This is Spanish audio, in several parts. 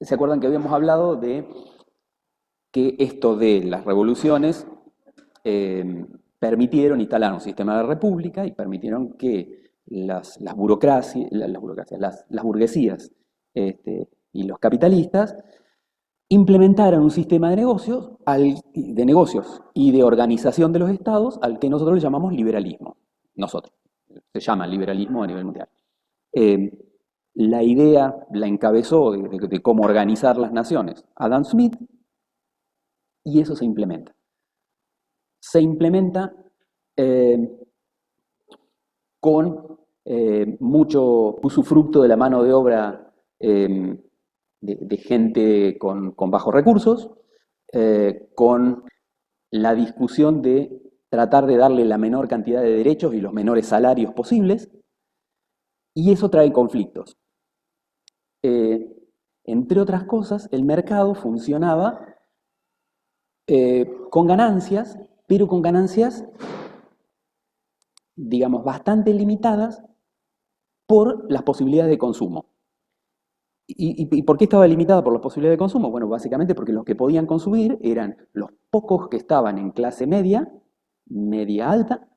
¿Se acuerdan que habíamos hablado de que esto de las revoluciones permitieron instalar un sistema de república y permitieron que las burguesías y los capitalistas implementaran un sistema de negocios, de negocios y de organización de los estados al que nosotros le llamamos liberalismo. Nosotros. Se llama liberalismo a nivel mundial. Eh, la idea la encabezó de cómo organizar las naciones Adam Smith y eso se implementa. Se implementa eh, con mucho usufructo de la mano de obra de gente con bajos recursos, con la discusión de tratar de darle la menor cantidad de derechos y los menores salarios posibles, y eso trae conflictos. Eh, Entre otras cosas, el mercado funcionaba con ganancias, pero con ganancias, digamos, bastante limitadas por las posibilidades de consumo. ¿Y por qué estaba limitada por las posibilidades de consumo? Bueno, básicamente porque los que podían consumir eran los pocos que estaban en clase media, media alta,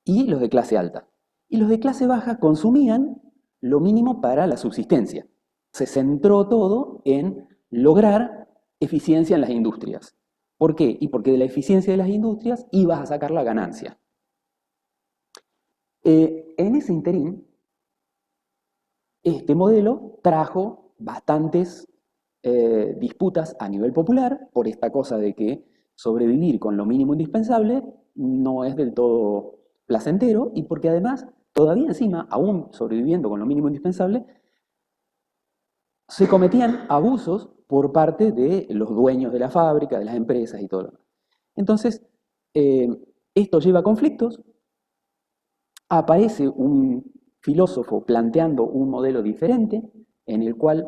y los de clase alta. Y los de clase baja consumían lo mínimo para la subsistencia. Se centró todo en lograr eficiencia en las industrias. ¿Por qué? Y porque de la eficiencia de las industrias ibas a sacar la ganancia. En ese interín, este modelo trajo bastantes disputas a nivel popular por esta cosa de que sobrevivir con lo mínimo indispensable no es del todo placentero y porque además, todavía encima, aún sobreviviendo con lo mínimo indispensable, se cometían abusos por parte de los dueños de la fábrica, de las empresas y todo lo demás. Entonces, eh, esto lleva a conflictos, aparece un filósofo planteando un modelo diferente en el cual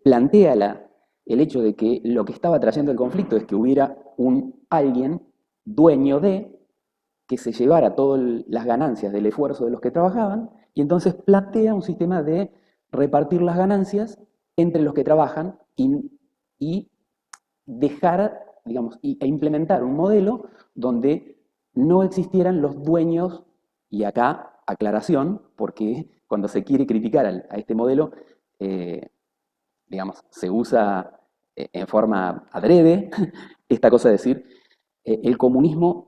plantea el hecho de que lo que estaba trayendo el conflicto es que hubiera alguien dueño de que se llevara todas las ganancias del esfuerzo de los que trabajaban y entonces plantea un sistema de repartir las ganancias entre los que trabajan y dejar, digamos, e implementar un modelo donde no existieran los dueños, y acá aclaración, porque cuando se quiere criticar a este modelo, eh, digamos, se usa en forma adrede esta cosa de decir, el comunismo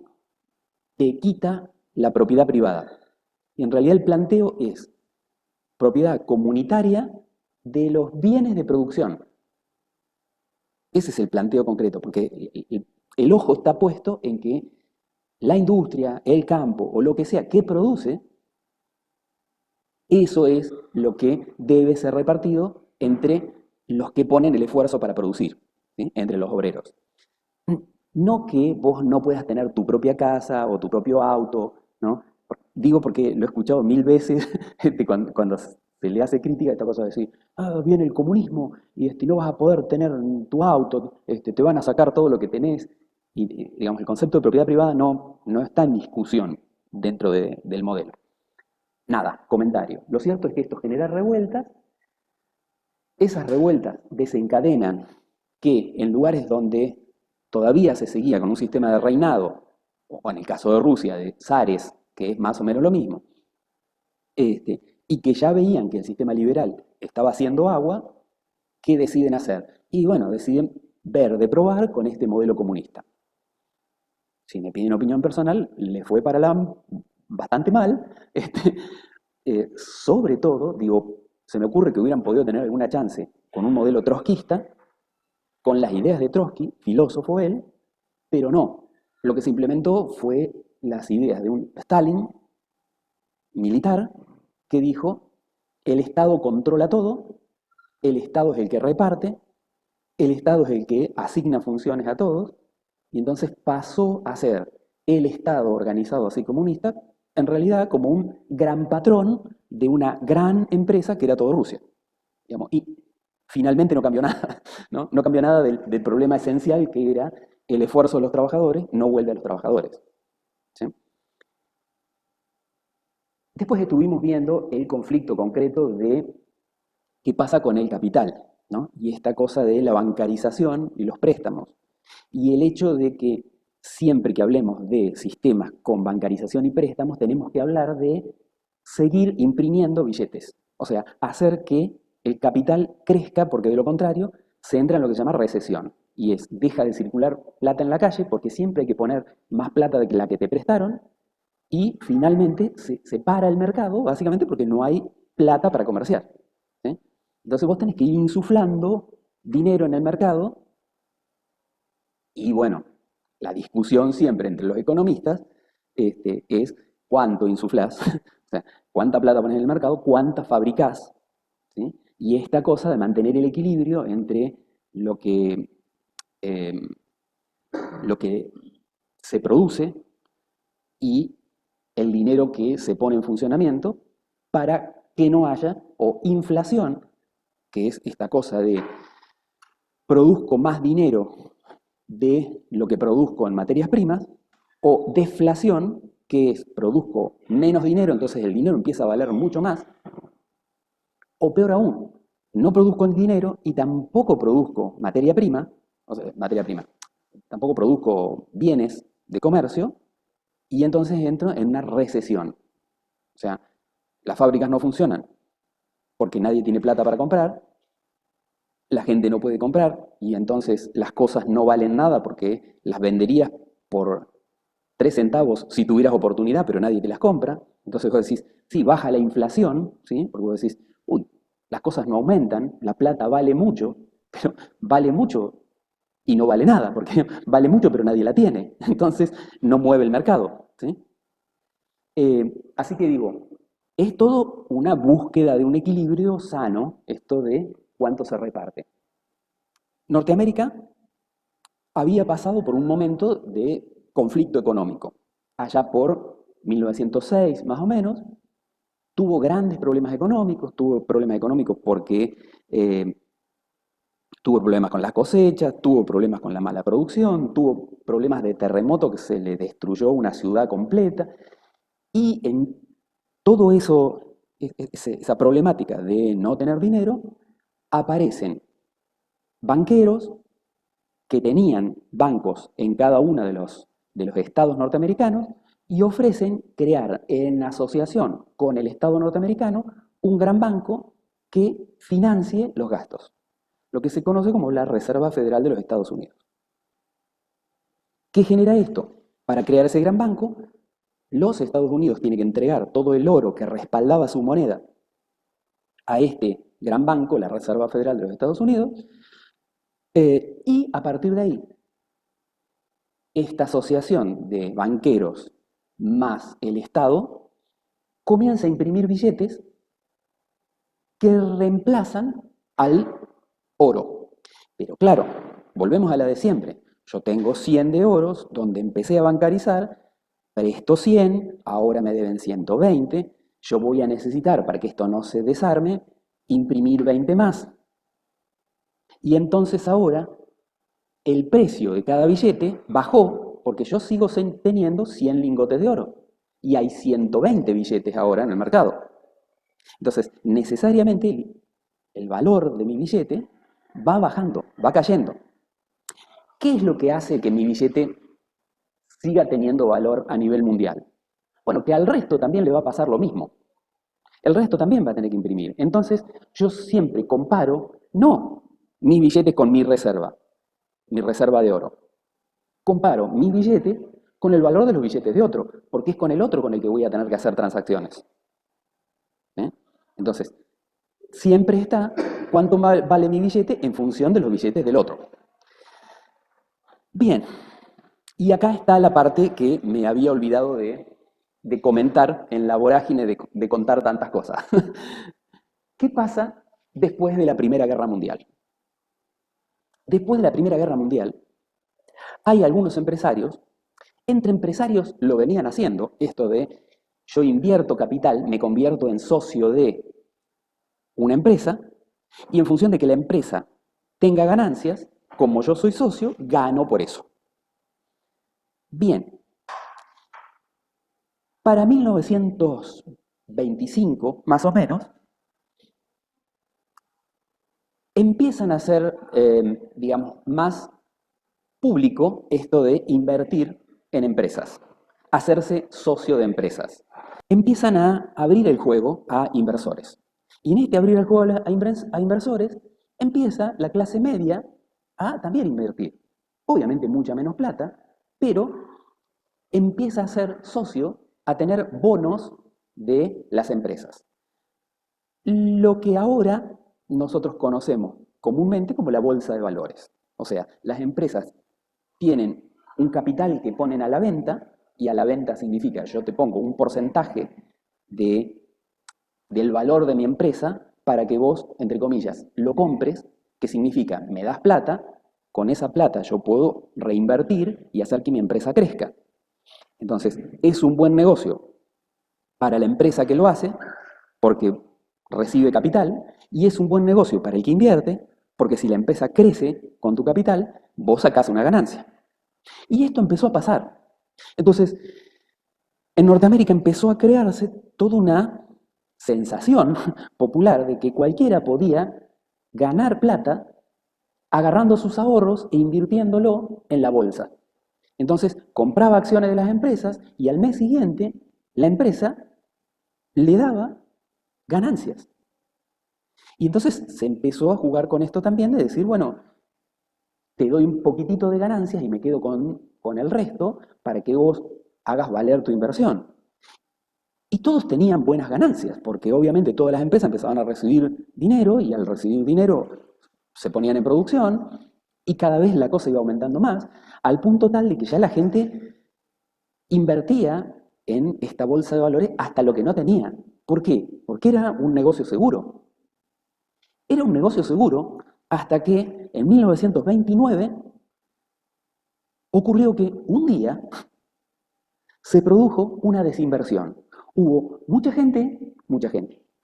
te quita la propiedad privada. Y en realidad el planteo es propiedad comunitaria de los bienes de producción. Ese es el planteo concreto, porque el ojo está puesto en que la industria, el campo o lo que sea que produce, eso es lo que debe ser repartido entre los que ponen el esfuerzo para producir, ¿sí? Entre los obreros. No que vos no puedas tener tu propia casa o tu propio auto, ¿no? Digo porque lo he escuchado mil veces cuando se le hace crítica a esta cosa de decir, ah, viene el comunismo y no vas a poder tener tu auto, te van a sacar todo lo que tenés. Y digamos, el concepto de propiedad privada no está en discusión dentro del modelo. Nada, comentario. Lo cierto es que esto genera revueltas, esas revueltas desencadenan que en lugares donde todavía se seguía con un sistema de reinado, o en el caso de Rusia, de zares, que es más o menos lo mismo, y que ya veían que el sistema liberal estaba haciendo agua, ¿qué deciden hacer? Y bueno, deciden ver de probar con este modelo comunista. Si me piden opinión personal, le fue para la bastante mal, sobre todo, digo, se me ocurre que hubieran podido tener alguna chance con un modelo trotskista, con las ideas de Trotsky, filósofo él, pero no. Lo que se implementó fue las ideas de un Stalin militar que dijo, el Estado controla todo, el Estado es el que reparte, el Estado es el que asigna funciones a todos, y entonces pasó a ser el Estado organizado así comunista, en realidad como un gran patrón de una gran empresa que era todo Rusia. Digamos, y finalmente no cambió nada, ¿no? No cambió nada del problema esencial que era el esfuerzo de los trabajadores, no vuelve a los trabajadores. ¿Sí? Después estuvimos viendo el conflicto concreto de ¿Qué pasa con el capital? ¿No? Y esta cosa de la bancarización y los préstamos. Y el hecho de que siempre que hablemos de sistemas con bancarización y préstamos, tenemos que hablar de seguir imprimiendo billetes. O sea, hacer que el capital crezca, porque de lo contrario se entra en lo que se llama recesión. Y es, deja de circular plata en la calle, porque siempre hay que poner más plata de la que te prestaron, y finalmente se para el mercado, básicamente porque no hay plata para comerciar. ¿Sí? Entonces vos tenés que ir insuflando dinero en el mercado y bueno, la discusión siempre entre los economistas es cuánto insuflás, o sea, cuánta plata pones en el mercado, cuánta fabricás, ¿sí? Y esta cosa de mantener el equilibrio entre eh, lo que se produce y el dinero que se pone en funcionamiento para que no haya o inflación, que es esta cosa de produzco más dinero de lo que produzco en materias primas, o deflación, que es produzco menos dinero, entonces el dinero empieza a valer mucho más, o peor aún, no produzco el dinero y tampoco produzco materia prima, o sea, materia prima, tampoco produzco bienes de comercio, y entonces entro en una recesión. O sea, las fábricas no funcionan porque nadie tiene plata para comprar, la gente no puede comprar y entonces las cosas no valen nada porque las venderías por 3 centavos si tuvieras oportunidad, pero nadie te las compra. Entonces vos decís, sí, baja la inflación, ¿sí? Porque vos decís, uy, las cosas no aumentan, la plata vale mucho, pero vale mucho y no vale nada, porque vale mucho pero nadie la tiene. Entonces no mueve el mercado, ¿sí? Así que digo, es todo una búsqueda de un equilibrio sano, esto de cuánto se reparte. Norteamérica había pasado por un momento de conflicto económico. Allá por 1906, más o menos, tuvo grandes problemas económicos, tuvo problemas económicos porque tuvo problemas con las cosechas, tuvo problemas con la mala producción, tuvo problemas de terremoto que se le destruyó una ciudad completa. Y en todo eso, esa problemática de no tener dinero, aparecen banqueros que tenían bancos en cada uno de los estados norteamericanos y ofrecen crear en asociación con el estado norteamericano un gran banco que financie los gastos, lo que se conoce como la Reserva Federal de los Estados Unidos. ¿Qué genera esto? Para crear ese gran banco, los Estados Unidos tienen que entregar todo el oro que respaldaba su moneda a este gran banco, la Reserva Federal de los Estados Unidos, y a partir de ahí, esta asociación de banqueros más el Estado comienza a imprimir billetes que reemplazan al oro. Pero claro, volvemos a la de siempre. Yo tengo 100 de oros, donde empecé a bancarizar, presto 100, ahora me deben 120, yo voy a necesitar, para que esto no se desarme, imprimir 20 más. Y entonces ahora el precio de cada billete bajó porque yo sigo teniendo 100 lingotes de oro y hay 120 billetes ahora en el mercado. Entonces, necesariamente el valor de mi billete va bajando, va cayendo. ¿Qué es lo que hace que mi billete siga teniendo valor a nivel mundial? Bueno, que al resto también le va a pasar lo mismo. El resto también va a tener que imprimir. Entonces, yo siempre comparo, no mi billete con mi reserva de oro. Comparo mi billete con el valor de los billetes de otro, porque es con el otro con el que voy a tener que hacer transacciones. ¿Eh? Entonces, siempre está cuánto vale mi billete en función de los billetes del otro. Bien, y acá está la parte que me había olvidado de comentar en la vorágine de contar tantas cosas. ¿Qué pasa después de la Primera Guerra Mundial? Después de la Primera Guerra Mundial, hay algunos empresarios, entre empresarios lo venían haciendo, esto de yo invierto capital, me convierto en socio de una empresa, y en función de que la empresa tenga ganancias, como yo soy socio, gano por eso. Bien, para 1925, más o menos, empiezan a hacer, digamos, más público esto de invertir en empresas, hacerse socio de empresas. Empiezan a abrir el juego a inversores. Y en este abrir el juego a inversores, empieza la clase media a también invertir. Obviamente mucha menos plata, pero empieza a ser socio, a tener bonos de las empresas. Lo que ahora nosotros conocemos comúnmente como la bolsa de valores. O sea, las empresas tienen un capital que ponen a la venta, y a la venta significa yo te pongo un porcentaje del valor de mi empresa para que vos, entre comillas, lo compres, que significa me das plata, con esa plata yo puedo reinvertir y hacer que mi empresa crezca. Entonces, es un buen negocio para la empresa que lo hace, porque recibe capital, y es un buen negocio para el que invierte, porque si la empresa crece con tu capital, vos sacás una ganancia. Y esto empezó a pasar. Entonces, en Norteamérica empezó a crearse toda una sensación popular de que cualquiera podía ganar plata agarrando sus ahorros e invirtiéndolo en la bolsa. Entonces, compraba acciones de las empresas y al mes siguiente la empresa le daba ganancias. Y entonces se empezó a jugar con esto también de decir, bueno, te doy un poquitito de ganancias y me quedo con el resto para que vos hagas valer tu inversión. Y todos tenían buenas ganancias, porque obviamente todas las empresas empezaban a recibir dinero y al recibir dinero se ponían en producción y cada vez la cosa iba aumentando más, al punto tal de que ya la gente invertía en esta bolsa de valores hasta lo que no tenía. ¿Por qué? Porque era un negocio seguro. Era un negocio seguro hasta que en 1929 ocurrió que un día se produjo una desinversión. Hubo mucha gente,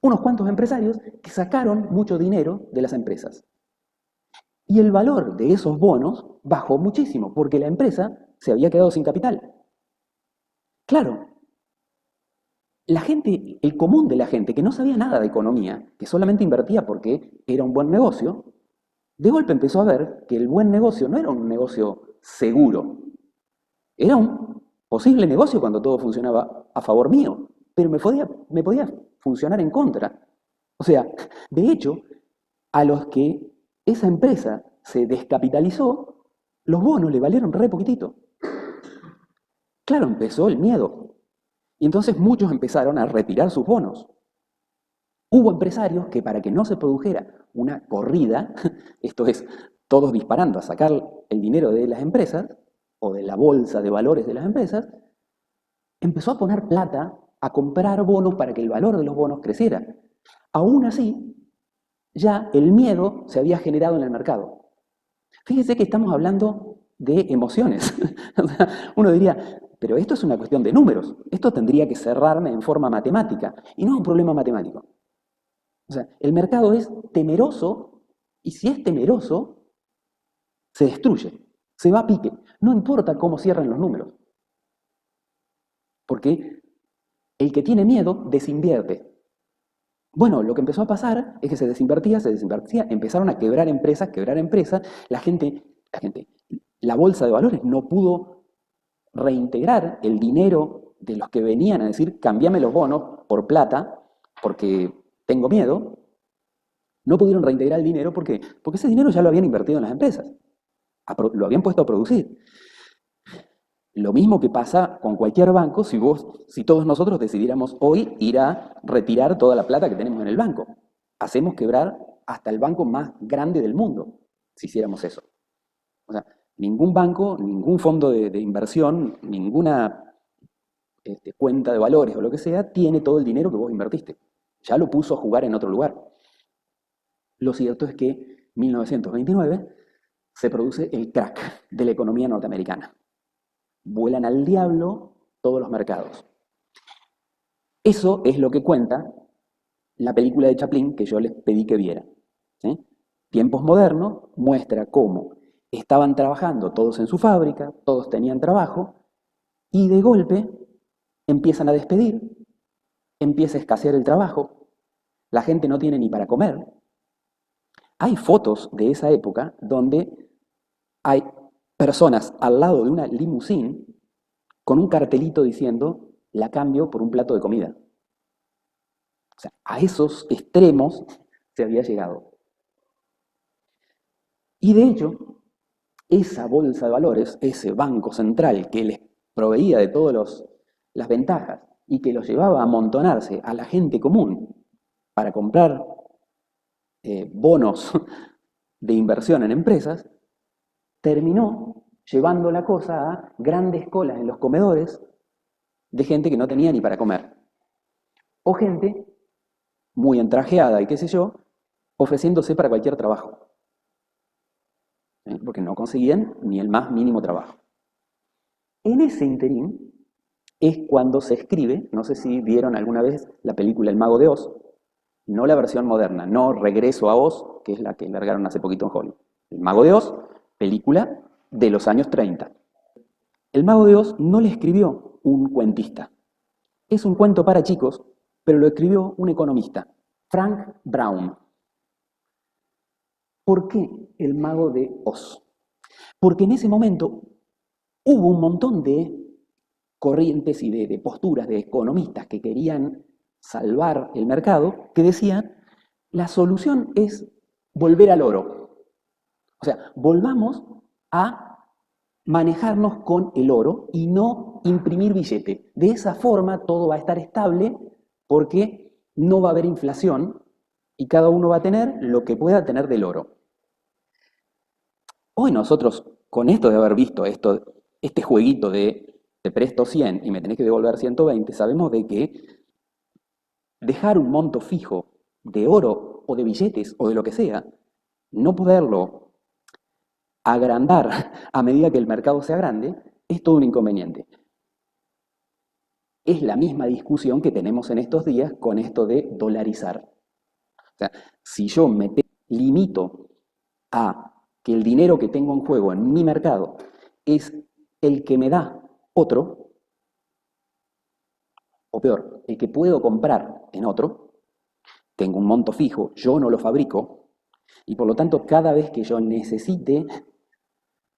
unos cuantos empresarios que sacaron mucho dinero de las empresas. Y el valor de esos bonos bajó muchísimo porque la empresa se había quedado sin capital. Claro, la gente, el común de la gente que no sabía nada de economía, que solamente invertía porque era un buen negocio, de golpe empezó a ver que el buen negocio no era un negocio seguro, era un posible negocio cuando todo funcionaba a favor mío, pero me podía funcionar en contra. O sea, de hecho, a los que esa empresa se descapitalizó, los bonos le valieron re poquitito. Claro, empezó el miedo. Y entonces muchos empezaron a retirar sus bonos. Hubo empresarios que para que no se produjera una corrida, esto es, todos disparando a sacar el dinero de las empresas, o de la bolsa de valores de las empresas, empezó a poner plata a comprar bonos para que el valor de los bonos creciera. Aún así, ya el miedo se había generado en el mercado. Fíjese que estamos hablando de emociones. O sea, uno diría, pero esto es una cuestión de números. Esto tendría que cerrarme en forma matemática y no es un problema matemático. O sea, el mercado es temeroso y si es temeroso, se destruye, se va a pique. No importa cómo cierren los números. Porque el que tiene miedo desinvierte. Bueno, lo que empezó a pasar es que se desinvertía, empezaron a quebrar empresas, la bolsa de valores no pudo reintegrar el dinero de los que venían a decir, cámbiame los bonos por plata, porque tengo miedo. No pudieron reintegrar el dinero porque ese dinero ya lo habían invertido en las empresas, lo habían puesto a producir. Lo mismo que pasa con cualquier banco si todos nosotros decidiéramos hoy ir a retirar toda la plata que tenemos en el banco. Hacemos quebrar hasta el banco más grande del mundo, si hiciéramos eso. O sea, ningún banco, ningún fondo de inversión, ninguna cuenta de valores o lo que sea, tiene todo el dinero que vos invertiste. Ya lo puso a jugar en otro lugar. Lo cierto es que en 1929 se produce el crack de la economía norteamericana. Vuelan al diablo todos los mercados. Eso es lo que cuenta la película de Chaplin que yo les pedí que vieran. ¿Sí? Tiempos modernos muestra cómo estaban trabajando todos en su fábrica, todos tenían trabajo, y de golpe empiezan a despedir, empieza a escasear el trabajo, la gente no tiene ni para comer, Hay fotos de esa época donde hay personas al lado de una limusín con un cartelito diciendo, la cambio por un plato de comida. O sea, a esos extremos se había llegado. Y de hecho, esa bolsa de valores, ese banco central que les proveía de todas las ventajas y que los llevaba a amontonarse a la gente común para comprar bonos de inversión en empresas, terminó llevando la cosa a grandes colas en los comedores de gente que no tenía ni para comer. O gente muy entrajeada y qué sé yo, ofreciéndose para cualquier trabajo. Porque no conseguían ni el más mínimo trabajo. En ese interín es cuando se escribe, no sé si vieron alguna vez la película El Mago de Oz, no la versión moderna, no Regreso a Oz, que es la que largaron hace poquito en Hollywood. El Mago de Oz, película de los años 30. El Mago de Oz no le escribió un cuentista. Es un cuento para chicos, pero lo escribió un economista, Frank Brown. ¿Por qué el Mago de Oz? Porque en ese momento hubo un montón de corrientes y de posturas de economistas que querían salvar el mercado, que decían, la solución es volver al oro. O sea, volvamos a manejarnos con el oro y no imprimir billete. De esa forma todo va a estar estable porque no va a haber inflación y cada uno va a tener lo que pueda tener del oro. Hoy nosotros, con esto de haber visto este jueguito de te presto 100 y me tenés que devolver 120, sabemos de que dejar un monto fijo de oro o de billetes o de lo que sea, no poderlo agrandar a medida que el mercado sea grande, es todo un inconveniente. Es la misma discusión que tenemos en estos días con esto de dolarizar. O sea, si yo me limito a que el dinero que tengo en juego en mi mercado es el que me da otro, o peor, el que puedo comprar en otro, tengo un monto fijo, yo no lo fabrico, y por lo tanto cada vez que yo necesite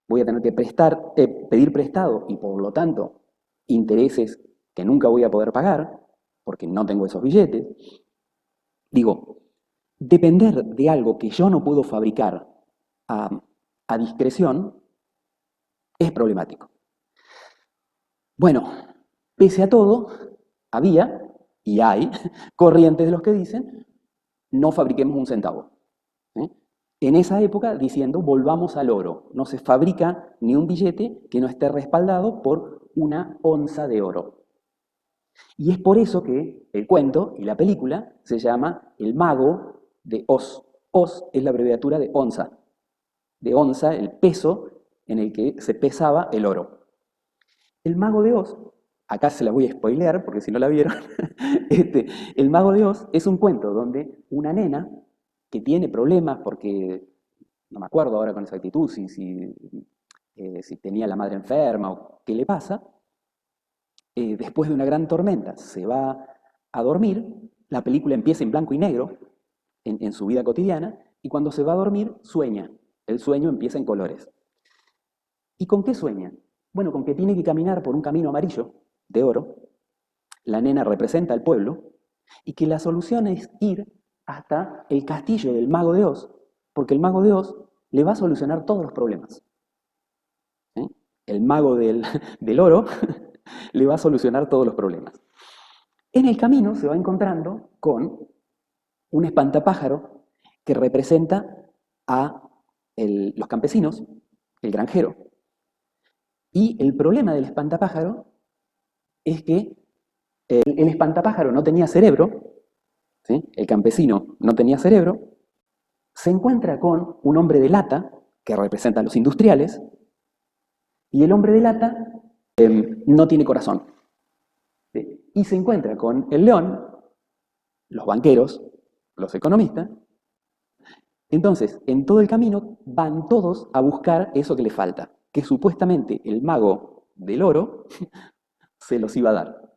voy a tener que pedir prestado y por lo tanto intereses que nunca voy a poder pagar porque no tengo esos billetes. Digo, depender de algo que yo no puedo fabricar a discreción es problemático. Bueno, pese a todo, había y hay corrientes de los que dicen no fabriquemos un centavo. ¿Eh? En esa época diciendo volvamos al oro, no se fabrica ni un billete que no esté respaldado por una onza de oro. Y es por eso que el cuento y la película se llama El Mago de Oz. Oz es la abreviatura de onza, el peso en el que se pesaba el oro. El Mago de Oz, acá se la voy a spoilear porque si no la vieron, El Mago de Oz es un cuento donde una nena que tiene problemas porque, no me acuerdo ahora con exactitud si tenía la madre enferma o qué le pasa, después de una gran tormenta se va a dormir, la película empieza en blanco y negro en su vida cotidiana y cuando se va a dormir sueña, el sueño empieza en colores. ¿Y con qué sueña? Bueno, con que tiene que caminar por un camino amarillo de oro, la nena representa al pueblo y que la solución es ir hasta el castillo del Mago de Oz, porque el Mago de Oz le va a solucionar todos los problemas. ¿Eh? El mago del oro le va a solucionar todos los problemas. En el camino se va encontrando con un espantapájaro que representa a los campesinos, el granjero. Y el problema del espantapájaro es que el espantapájaro no tenía cerebro, ¿sí? El campesino no tenía cerebro, se encuentra con un hombre de lata, que representa a los industriales, y el hombre de lata no tiene corazón. ¿Sí? Y se encuentra con el león, los banqueros, los economistas. Entonces, en todo el camino van todos a buscar eso que le falta, que supuestamente el mago del oro se los iba a dar.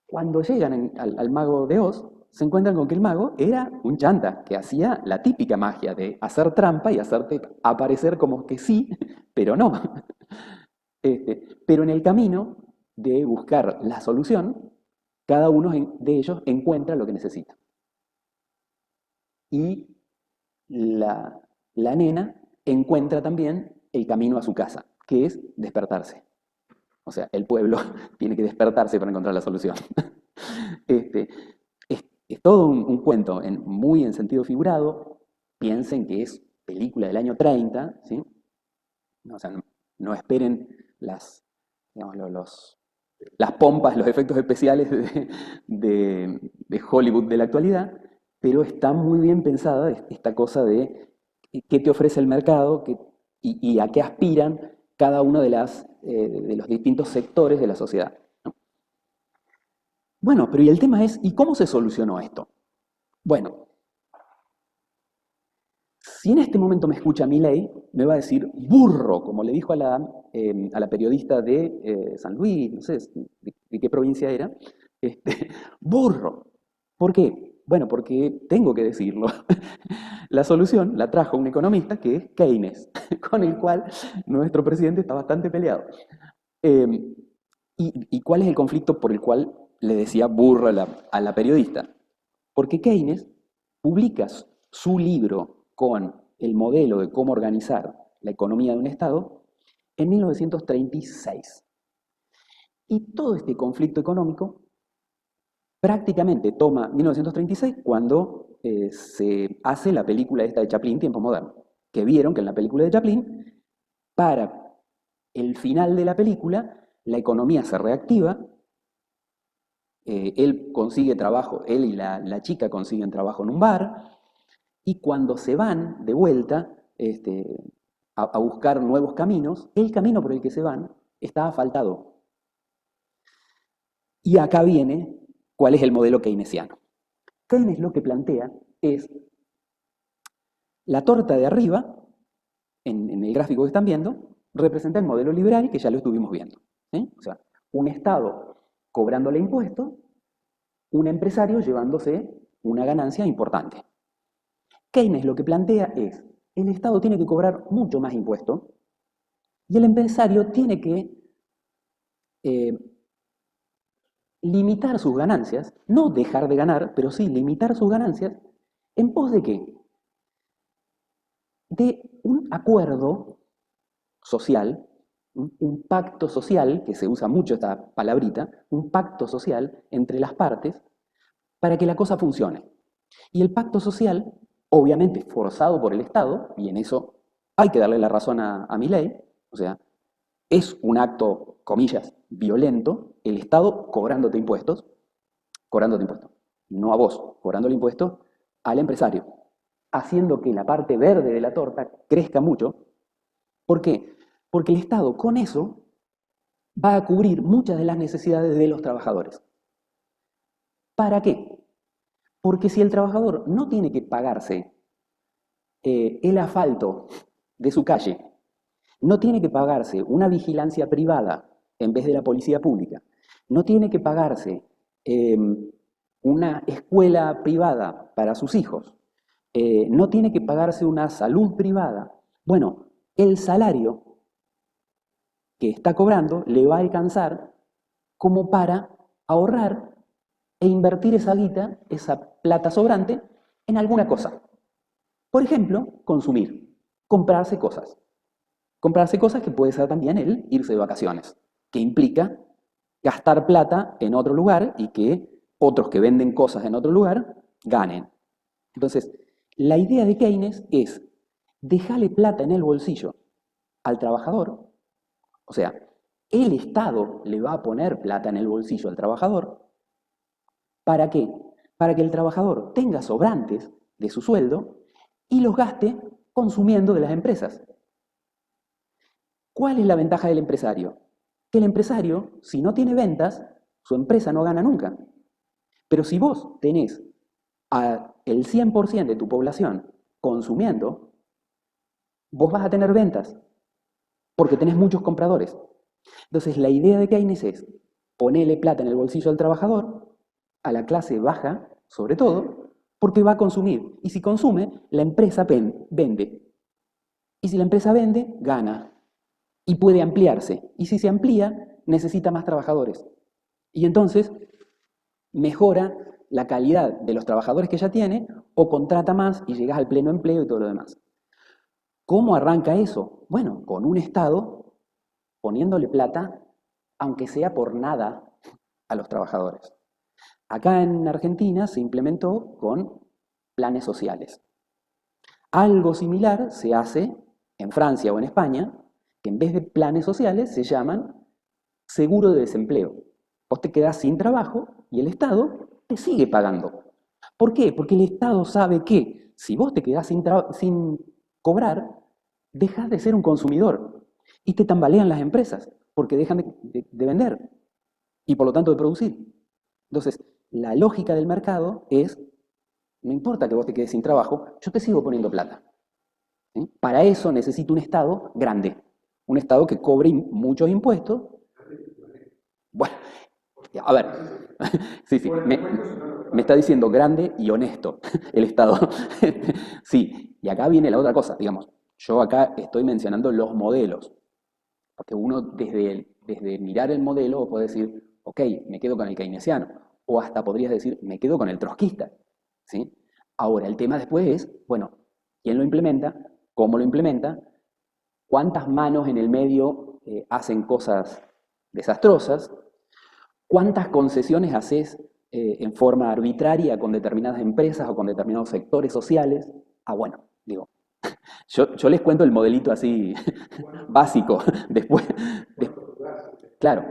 Cuando llegan al mago de Oz, se encuentran con que el mago era un chanta, que hacía la típica magia de hacer trampa y hacerte aparecer como que sí, pero no. Pero en el camino de buscar la solución, cada uno de ellos encuentra lo que necesita. Y la nena encuentra también el camino a su casa, que es despertarse. O sea, el pueblo tiene que despertarse para encontrar la solución. Este, es todo un cuento muy en sentido figurado. Piensen que es película del año 30, ¿sí? O sea, no esperen digamos, las pompas, los efectos especiales de Hollywood de la actualidad, pero está muy bien pensada esta cosa de qué te ofrece el mercado y a qué aspiran cada uno de los distintos sectores de la sociedad, ¿no? Bueno, pero y el tema es, ¿y cómo se solucionó esto? Bueno, si en este momento me escucha Milei, me va a decir burro, como le dijo a la periodista de San Luis, no sé de qué provincia era, burro. ¿Por qué? Bueno, porque tengo que decirlo. La solución la trajo un economista que es Keynes, con el cual nuestro presidente está bastante peleado. Eh, y cuál es el conflicto por el cual le decía burro a la periodista? Porque Keynes publica su libro con el modelo de cómo organizar la economía de un Estado en 1936. Y todo este conflicto económico prácticamente toma 1936 cuando se hace la película esta de Chaplin, Tiempo Moderno, que vieron que en la película de Chaplin, para el final de la película, la economía se reactiva, él consigue trabajo, él y la chica consiguen trabajo en un bar, y cuando se van de vuelta a buscar nuevos caminos, el camino por el que se van está asfaltado. Y acá viene cuál es el modelo keynesiano. Keynes lo que plantea es la torta de arriba, en el gráfico que están viendo, representa el modelo liberal que ya lo estuvimos viendo, ¿sí? O sea, un Estado cobrándole impuestos, un empresario llevándose una ganancia importante. Keynes lo que plantea es, el Estado tiene que cobrar mucho más impuestos y el empresario tiene que eh, limitar sus ganancias, no dejar de ganar, pero sí limitar sus ganancias, ¿en pos de qué? De un acuerdo social, un pacto social, que se usa mucho esta palabrita, un pacto social entre las partes para que la cosa funcione. Y el pacto social, obviamente forzado por el Estado, y en eso hay que darle la razón a Milei, o sea, es un acto, comillas, violento, el Estado cobrándote impuestos, no a vos, cobrando el impuesto al empresario, haciendo que la parte verde de la torta crezca mucho. ¿Por qué? Porque el Estado con eso va a cubrir muchas de las necesidades de los trabajadores. ¿Para qué? Porque si el trabajador no tiene que pagarse el asfalto de su calle, no tiene que pagarse una vigilancia privada en vez de la policía pública, no tiene que pagarse eh, una escuela privada para sus hijos, no tiene que pagarse una salud privada. Bueno, el salario que está cobrando le va a alcanzar como para ahorrar e invertir esa guita, esa plata sobrante, en alguna cosa. Por ejemplo, consumir, comprarse cosas. Comprarse cosas que puede ser también el irse de vacaciones, que implica gastar plata en otro lugar y que otros que venden cosas en otro lugar ganen. Entonces, la idea de Keynes es dejarle plata en el bolsillo al trabajador, o sea, el Estado le va a poner plata en el bolsillo al trabajador. ¿Para qué? Para que el trabajador tenga sobrantes de su sueldo y los gaste consumiendo de las empresas. ¿Cuál es la ventaja del empresario? Que el empresario, si no tiene ventas, su empresa no gana nunca. Pero si vos tenés el 100% de tu población consumiendo, vos vas a tener ventas, porque tenés muchos compradores. Entonces, la idea de Keynes es ponerle plata en el bolsillo al trabajador, a la clase baja, sobre todo, porque va a consumir. Y si consume, la empresa vende. Y si la empresa vende, gana. Y puede ampliarse. Y si se amplía, necesita más trabajadores. Y entonces mejora la calidad de los trabajadores que ya tiene o contrata más y llegas al pleno empleo y todo lo demás. ¿Cómo arranca eso? Bueno, con un Estado poniéndole plata, aunque sea por nada, a los trabajadores. Acá en Argentina se implementó con planes sociales. Algo similar se hace en Francia o en España, que en vez de planes sociales se llaman seguro de desempleo. Vos te quedás sin trabajo y el Estado te sigue pagando. ¿Por qué? Porque el Estado sabe que si vos te quedás sin cobrar, dejas de ser un consumidor y te tambalean las empresas porque dejan de vender y por lo tanto de producir. Entonces, la lógica del mercado es, no importa que vos te quedes sin trabajo, yo te sigo poniendo plata. ¿Sí? Para eso necesito un Estado grande, un Estado que cobre muchos impuestos. Bueno, a ver, sí, sí, me está diciendo grande y honesto el Estado. Sí, y acá viene la otra cosa, digamos, yo acá estoy mencionando los modelos, porque uno desde mirar el modelo puede decir, ok, me quedo con el keynesiano, o hasta podrías decir, me quedo con el trotskista, ¿sí? Ahora, el tema después es, bueno, ¿quién lo implementa? ¿Cómo lo implementa? ¿Cuántas manos en el medio hacen cosas desastrosas? ¿Cuántas concesiones haces en forma arbitraria con determinadas empresas o con determinados sectores sociales? Ah, bueno, digo, yo les cuento el modelito así básico. Después, claro,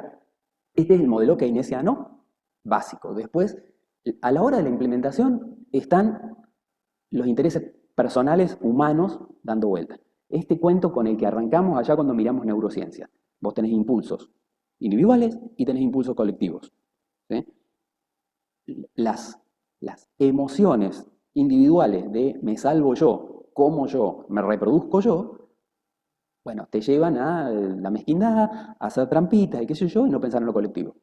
este es el modelo keynesiano básico. Después, a la hora de la implementación, están los intereses personales humanos dando vuelta. Este cuento con el que arrancamos allá cuando miramos neurociencia. Vos tenés impulsos individuales y tenés impulsos colectivos. ¿Sí? Las emociones individuales de me salvo yo, como yo, me reproduzco yo, bueno, te llevan a la mezquindad, a hacer trampitas y qué sé yo, y no pensar en lo colectivo.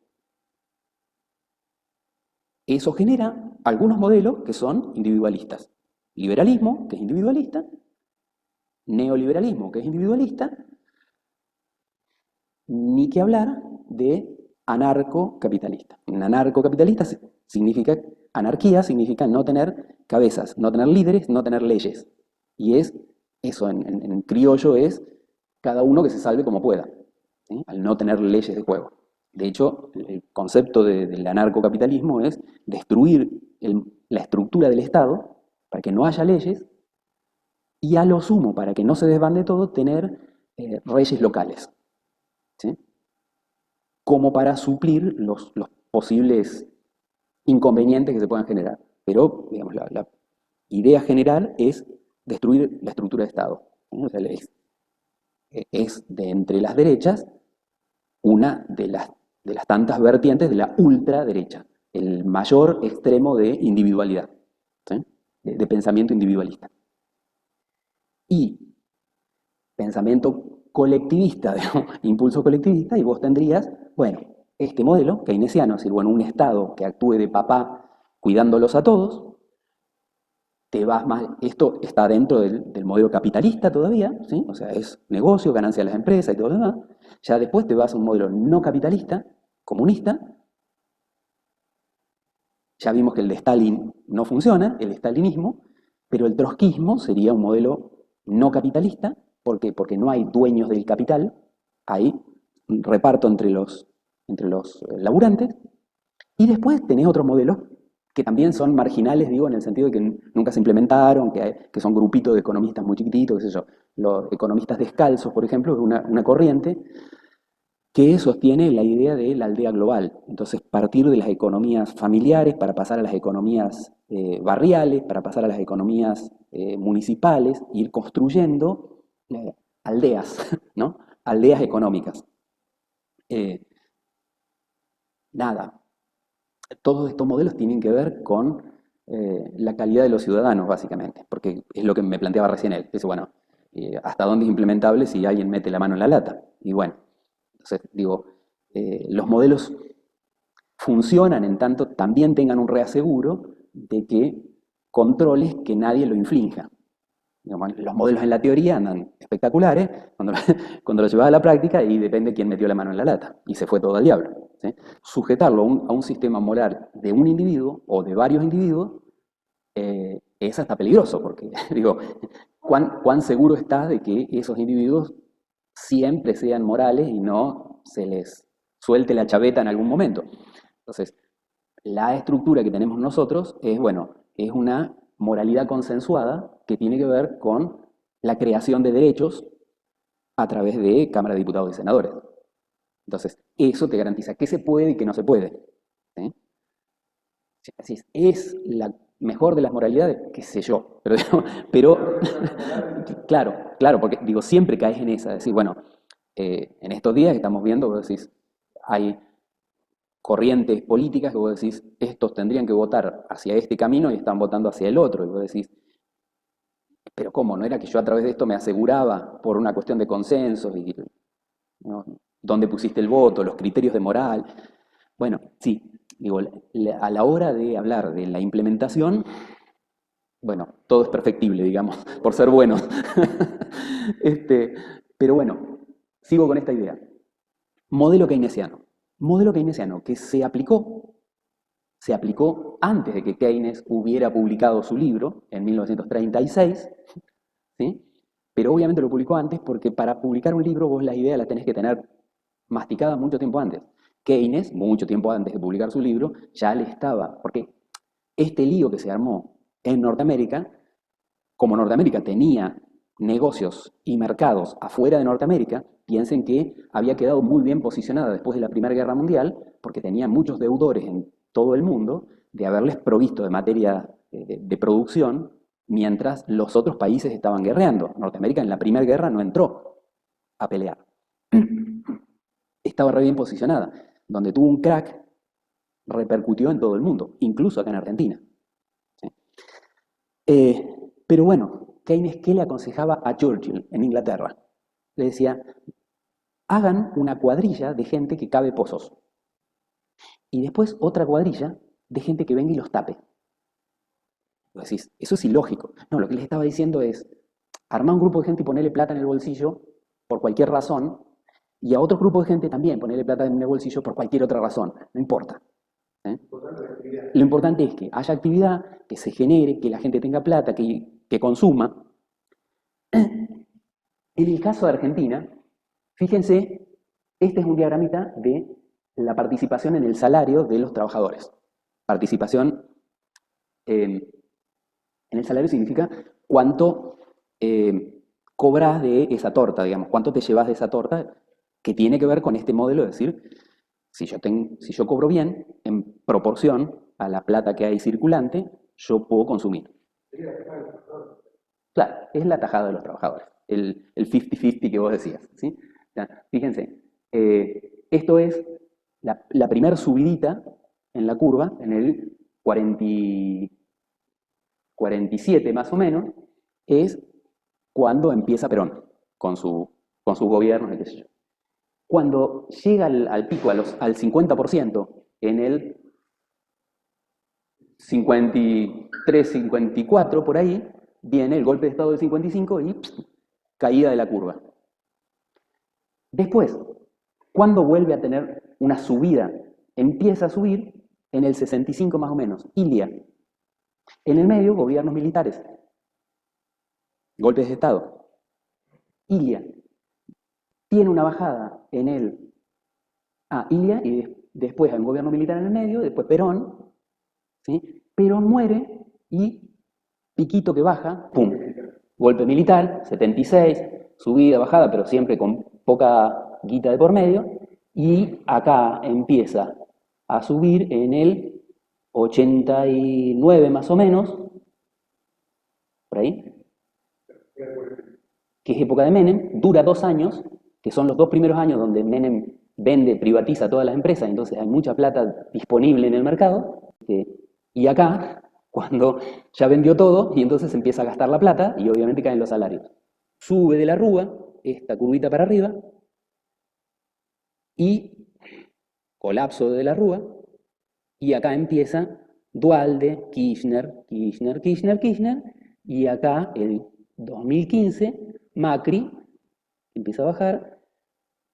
Eso genera algunos modelos que son individualistas. Liberalismo, que es individualista, neoliberalismo, que es individualista, ni que hablar de anarcocapitalista. Un anarcocapitalista significa, anarquía significa no tener cabezas, no tener líderes, no tener leyes. Y es, eso en criollo es cada uno que se salve como pueda, ¿sí? Al no tener leyes de juego. De hecho, el concepto del anarcocapitalismo es destruir la estructura del Estado para que no haya leyes y a lo sumo, para que no se desbande todo, tener reyes locales, ¿sí? Como para suplir los posibles inconvenientes que se puedan generar. Pero, digamos, la idea general es destruir la estructura de Estado, ¿sí? O sea, es de entre las derechas una de las tantas vertientes de la ultraderecha, el mayor extremo de individualidad, ¿sí? De pensamiento individualista. Y pensamiento colectivista, digamos, impulso colectivista, y vos tendrías, bueno, este modelo keynesiano, es decir, bueno, un Estado que actúe de papá cuidándolos a todos, te vas más, esto está dentro del modelo capitalista todavía, ¿sí? O sea, es negocio, ganancia de las empresas y todo lo demás. Ya después te vas a un modelo no capitalista, comunista. Ya vimos que el de Stalin no funciona, el stalinismo, pero el trotskismo sería un modelo no capitalista, porque no hay dueños del capital, hay un reparto entre los laburantes, y después tenés otros modelos que también son marginales, digo, en el sentido de que nunca se implementaron, que son grupitos de economistas muy chiquititos, qué sé yo. Los economistas descalzos, por ejemplo, es una corriente que sostiene la idea de la aldea global. Entonces, partir de las economías familiares para pasar a las economías barriales, para pasar a las economías municipales, ir construyendo aldeas, ¿no? Aldeas económicas. Eh, nada, todos estos modelos tienen que ver con la calidad de los ciudadanos, básicamente, porque es lo que me planteaba recién él. Dice, bueno, ¿hasta dónde es implementable si alguien mete la mano en la lata? Y bueno, entonces digo, los modelos funcionan en tanto también tengan un reaseguro de que controles que nadie lo inflinja. Digamos, los modelos en la teoría andan espectaculares, cuando, cuando lo llevas a la práctica y depende quién metió la mano en la lata, y se fue todo al diablo. ¿Sí? Sujetarlo a un sistema moral de un individuo o de varios individuos es hasta peligroso, porque digo, ¿cuán seguro estás de que esos individuos siempre sean morales y no se les suelte la chaveta en algún momento? Entonces, la estructura que tenemos nosotros es, bueno, es una moralidad consensuada que tiene que ver con la creación de derechos a través de Cámara de Diputados y Senadores. Entonces, eso te garantiza qué se puede y qué no se puede. ¿Sí? Así es la mejor de las moralidades, qué sé yo, pero claro, claro, porque digo, siempre caes en esa, decir, bueno, en estos días que estamos viendo, vos decís, hay corrientes políticas que vos decís, estos tendrían que votar hacia este camino y están votando hacia el otro, y vos decís, pero ¿cómo? ¿No era que yo a través de esto me aseguraba por una cuestión de consensos y ¿no? dónde pusiste el voto, los criterios de moral? Bueno, sí, digo, a la hora de hablar de la implementación, bueno, todo es perfectible, digamos, por ser bueno. Este, pero bueno, sigo con esta idea. Modelo keynesiano. Modelo keynesiano que se aplicó antes de que Keynes hubiera publicado su libro, en 1936, ¿sí? Pero obviamente lo publicó antes porque para publicar un libro vos la idea la tenés que tener masticada mucho tiempo antes. Keynes, mucho tiempo antes de publicar su libro, ya le estaba, porque este lío que se armó en Norteamérica, como Norteamérica tenía negocios y mercados afuera de Norteamérica, piensen que había quedado muy bien posicionada después de la Primera Guerra Mundial, porque tenía muchos deudores en todo el mundo de haberles provisto de materia de producción mientras los otros países estaban guerreando. Norteamérica en la Primera Guerra no entró a pelear. Estaba re bien posicionada. Donde tuvo un crack, repercutió en todo el mundo, incluso acá en Argentina. ¿Sí? Pero bueno, Keynes, ¿qué le aconsejaba a Churchill en Inglaterra? Le decía, hagan una cuadrilla de gente que cabe pozos. Y después otra cuadrilla de gente que venga y los tape. Vos decís, eso es ilógico. No, lo que les estaba diciendo es, armar un grupo de gente y ponerle plata en el bolsillo por cualquier razón, y a otro grupo de gente también ponerle plata en el bolsillo por cualquier otra razón. No importa. ¿Eh? Lo importante es que haya actividad, que se genere, que la gente tenga plata, que consuma. En el caso de Argentina, fíjense, este es un diagramita de la participación en el salario de los trabajadores. Participación en el salario significa cuánto cobras de esa torta, digamos, cuánto te llevas de esa torta, que tiene que ver con este modelo de decir, si yo cobro bien, en proporción a la plata que hay circulante, yo puedo consumir. Claro, es la tajada de los trabajadores, el 50-50 que vos decías. ¿Sí? O sea, fíjense, esto es la primera subidita en la curva, en el 47 más o menos, es cuando empieza Perón con sus gobiernos y qué sé yo. Cuando llega al pico, al 50%, en el 53, 54, por ahí, viene el golpe de Estado del 55 y caída de la curva. Después, ¿cuándo vuelve a tener una subida? Empieza a subir en el 65 más o menos, Ilia. En el medio, gobiernos militares, golpes de Estado. Ilia tiene una bajada en el... Ilia y después hay un gobierno militar en el medio, después Perón, ¿sí? Perón muere y piquito que baja, ¡pum! Golpe militar, 76, subida, bajada, pero siempre con poca guita de por medio, y acá empieza a subir en el 89 más o menos, por ahí, que es época de Menem, dura 2 años, que son los 2 primeros años donde Menem vende, privatiza todas las empresas, entonces hay mucha plata disponible en el mercado, y acá, cuando ya vendió todo, y entonces empieza a gastar la plata, y obviamente caen los salarios. Sube de la rúa, esta curvita para arriba, y colapso de la rúa, y acá empieza Dualde, Kirchner, Kirchner, Kirchner, Kirchner, y acá el 2015, Macri empieza a bajar,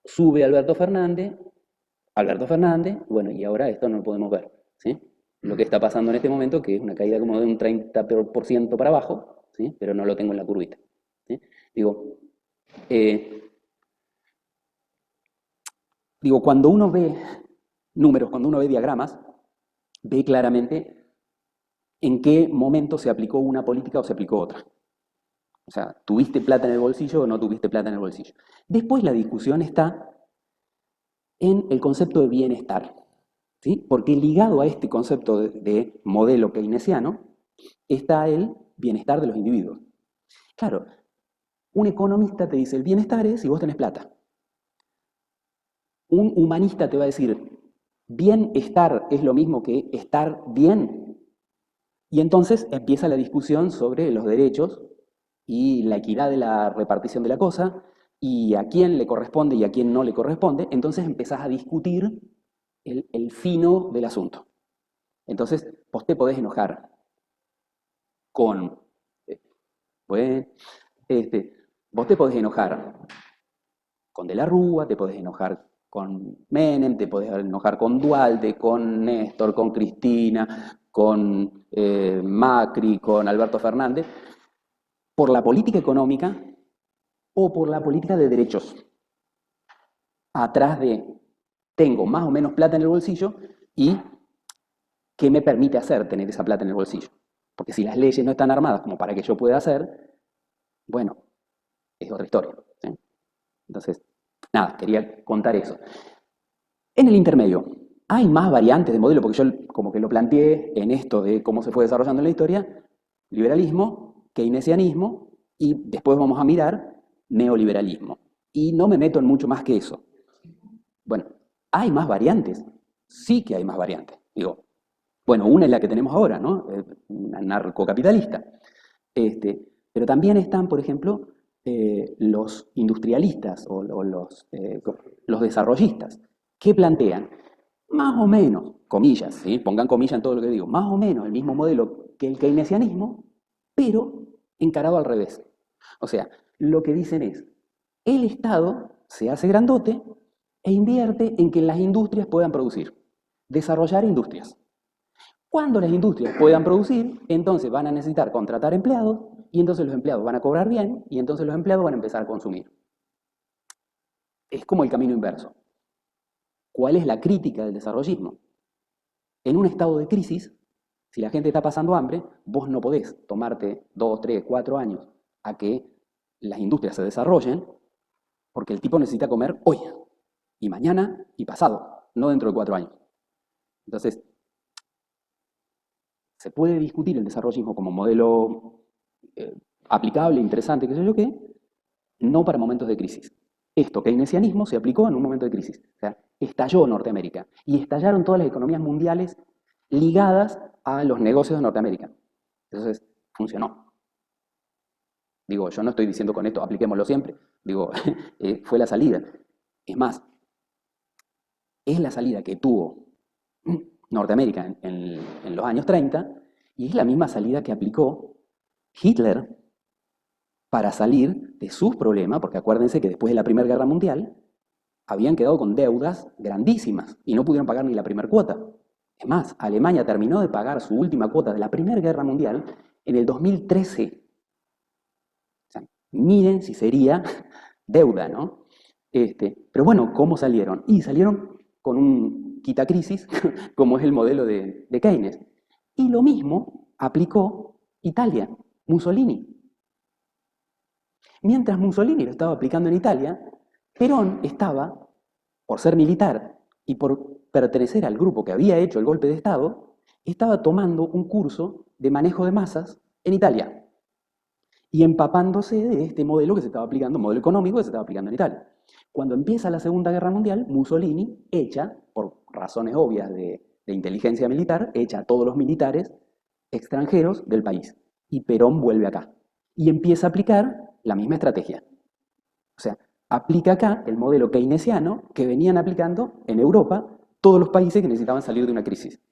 sube Alberto Fernández, bueno, y ahora esto no lo podemos ver, ¿sí? Lo que está pasando en este momento, que es una caída como de un 30% para abajo, ¿sí? Pero no lo tengo en la curvita, ¿sí? Digo, eh, cuando uno ve números, cuando uno ve diagramas, ve claramente en qué momento se aplicó una política o se aplicó otra. O sea, ¿tuviste plata en el bolsillo o no tuviste plata en el bolsillo? Después la discusión está en el concepto de bienestar, ¿sí? Porque ligado a este concepto de modelo keynesiano está el bienestar de los individuos. Claro, un economista te dice el bienestar es si vos tenés plata. Un humanista te va a decir bienestar es lo mismo que estar bien. Y entonces empieza la discusión sobre los derechos y la equidad de la repartición de la cosa y a quién le corresponde y a quién no le corresponde. Entonces empezás a discutir el fino del asunto. Entonces, vos te podés enojar con, pues, este, vos te podés enojar con De la Rúa, te podés enojar con Menem, te podés enojar con Dualde, con Néstor, con Cristina, con Macri, con Alberto Fernández, por la política económica o por la política de derechos. Atrás de tengo más o menos plata en el bolsillo y qué me permite hacer tener esa plata en el bolsillo. Porque si las leyes no están armadas como para que yo pueda hacer, bueno, es otra historia, ¿sí? Entonces, nada, quería contar eso. En el intermedio, hay más variantes de modelo, porque yo como que lo planteé en esto de cómo se fue desarrollando en la historia, liberalismo, keynesianismo, y después vamos a mirar neoliberalismo. Y no me meto en mucho más que eso. Bueno, ¿hay más variantes? Sí que hay más variantes. Digo, bueno, una es la que tenemos ahora, ¿no? Narcocapitalista. Pero también están, por ejemplo, los industrialistas o los desarrollistas, que plantean más o menos, comillas, ¿sí? Pongan comillas en todo lo que digo, más o menos el mismo modelo que el keynesianismo, pero encarado al revés. O sea, lo que dicen es, el Estado se hace grandote e invierte en que las industrias puedan producir, desarrollar industrias. Cuando las industrias puedan producir, entonces van a necesitar contratar empleados y entonces los empleados van a cobrar bien y entonces los empleados van a empezar a consumir. Es como el camino inverso. ¿Cuál es la crítica del desarrollismo? En un estado de crisis, si la gente está pasando hambre, vos no podés tomarte 2, 3, 4 años a que las industrias se desarrollen, porque el tipo necesita comer hoy, y mañana, y pasado, no dentro de 4 años. Entonces, se puede discutir el desarrollismo como modelo aplicable, interesante, qué sé yo qué, no para momentos de crisis. Esto, keynesianismo, se aplicó en un momento de crisis. O sea, estalló Norteamérica y estallaron todas las economías mundiales ligadas a los negocios de Norteamérica. Entonces, funcionó. Digo, yo no estoy diciendo con esto, apliquémoslo siempre. Digo, fue la salida. Es más, es la salida que tuvo Norteamérica en los años 30 y es la misma salida que aplicó Hitler para salir de sus problemas, porque acuérdense que después de la Primera Guerra Mundial habían quedado con deudas grandísimas y no pudieron pagar ni la primera cuota. Es más, Alemania terminó de pagar su última cuota de la Primera Guerra Mundial en el 2013. O sea, miren si sería deuda, ¿no? Pero bueno, ¿cómo salieron? Y salieron con un quitacrisis, como es el modelo de Keynes. Y lo mismo aplicó Italia, Mussolini. Mientras Mussolini lo estaba aplicando en Italia, Perón estaba, por ser militar y por pertenecer al grupo que había hecho el golpe de Estado, estaba tomando un curso de manejo de masas en Italia y empapándose de este modelo que se estaba aplicando, modelo económico que se estaba aplicando en Italia. Cuando empieza la Segunda Guerra Mundial, Mussolini echa, por razones obvias de inteligencia militar, echa a todos los militares extranjeros del país. Y Perón vuelve acá. Y empieza a aplicar la misma estrategia. O sea, aplica acá el modelo keynesiano que venían aplicando en Europa todos los países que necesitaban salir de una crisis.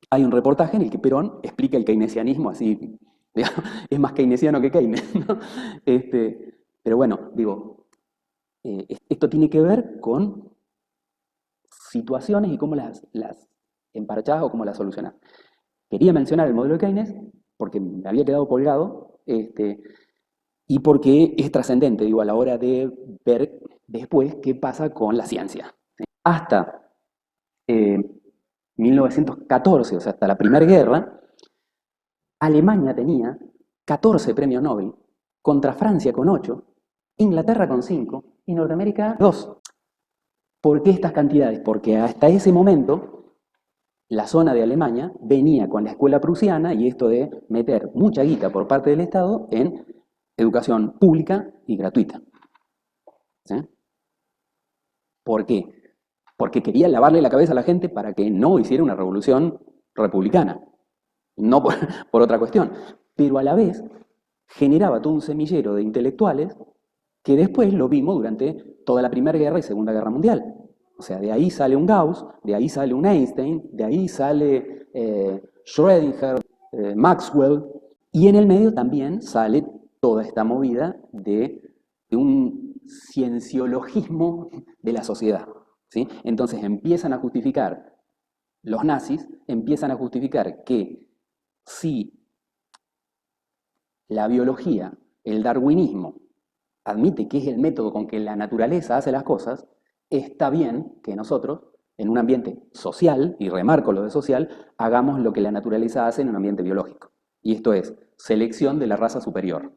hay un reportaje en el que Perón explica el keynesianismo así, digamos, es más keynesiano que Keynes, ¿no? Pero bueno, digo, esto tiene que ver con situaciones y cómo las emparchás o cómo las solucionás. Quería mencionar el modelo de Keynes porque me había quedado colgado y porque es trascendente, digo, a la hora de ver después qué pasa con la ciencia. Hasta eh, 1914, o sea, hasta la Primera Guerra, Alemania tenía 14 premios Nobel, contra Francia con 8, Inglaterra con 5 y Norteamérica 2. ¿Por qué estas cantidades? Porque hasta ese momento la zona de Alemania venía con la escuela prusiana y esto de meter mucha guita por parte del Estado en educación pública y gratuita. ¿Sí? ¿Por qué? Porque quería lavarle la cabeza a la gente para que no hiciera una revolución republicana, no por, por otra cuestión. Pero a la vez generaba todo un semillero de intelectuales que después lo vimos durante toda la Primera Guerra y Segunda Guerra Mundial. O sea, de ahí sale un Gauss, de ahí sale un Einstein, de ahí sale Schrödinger, Maxwell, y en el medio también sale toda esta movida de un cienciologismo de la sociedad. ¿Sí? Entonces empiezan a justificar, los nazis empiezan a justificar que si la biología, el darwinismo, admite que es el método con que la naturaleza hace las cosas, está bien que nosotros, en un ambiente social, y remarco lo de social, hagamos lo que la naturaleza hace en un ambiente biológico. Y esto es selección de la raza superior.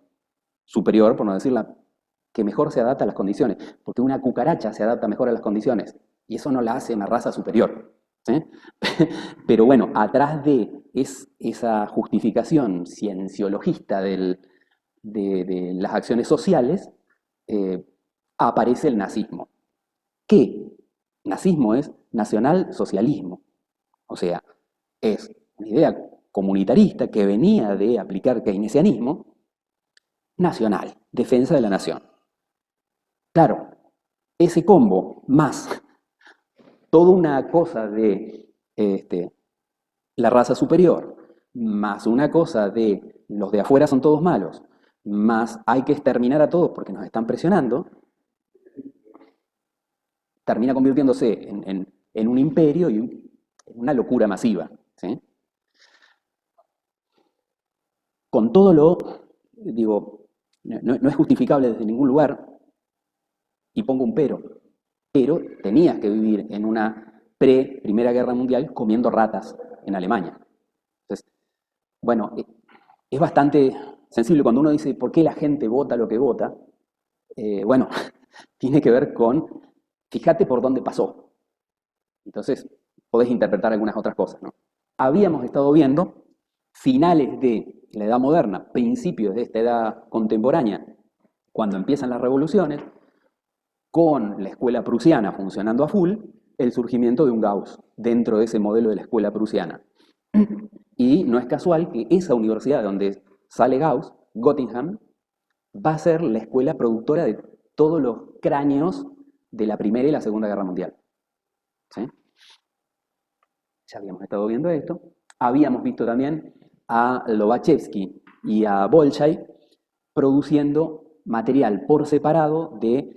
Superior, por no decir la que mejor se adapta a las condiciones, porque una cucaracha se adapta mejor a las condiciones, y eso no la hace una raza superior. ¿Sí? Pero bueno, atrás de esa justificación cienciologista de las acciones sociales, eh, aparece el nazismo. ¿Qué? Nazismo es nacionalsocialismo. O sea, es una idea comunitarista que venía de aplicar keynesianismo nacional, defensa de la nación. Claro, ese combo más toda una cosa de la raza superior, más una cosa de los de afuera son todos malos, más hay que exterminar a todos porque nos están presionando, termina convirtiéndose en un imperio y en una locura masiva. ¿Sí? Con todo lo, digo, no es justificable desde ningún lugar, y pongo un pero tenías que vivir en una pre-Primera Guerra Mundial comiendo ratas en Alemania. Entonces, bueno, es bastante sensible cuando uno dice por qué la gente vota lo que vota. Bueno, tiene que ver con, fíjate por dónde pasó. Entonces, podés interpretar algunas otras cosas, ¿no? Habíamos estado viendo finales de la Edad Moderna, principios de esta edad contemporánea, cuando empiezan las revoluciones, con la escuela prusiana funcionando a full, el surgimiento de un Gauss dentro de ese modelo de la escuela prusiana. Y no es casual que esa universidad donde sale Gauss, Göttingen, va a ser la escuela productora de todos los cráneos de la Primera y la Segunda Guerra Mundial. ¿Sí? Ya habíamos estado viendo esto. Habíamos visto también a Lobachevsky y a Bolshoi produciendo material por separado de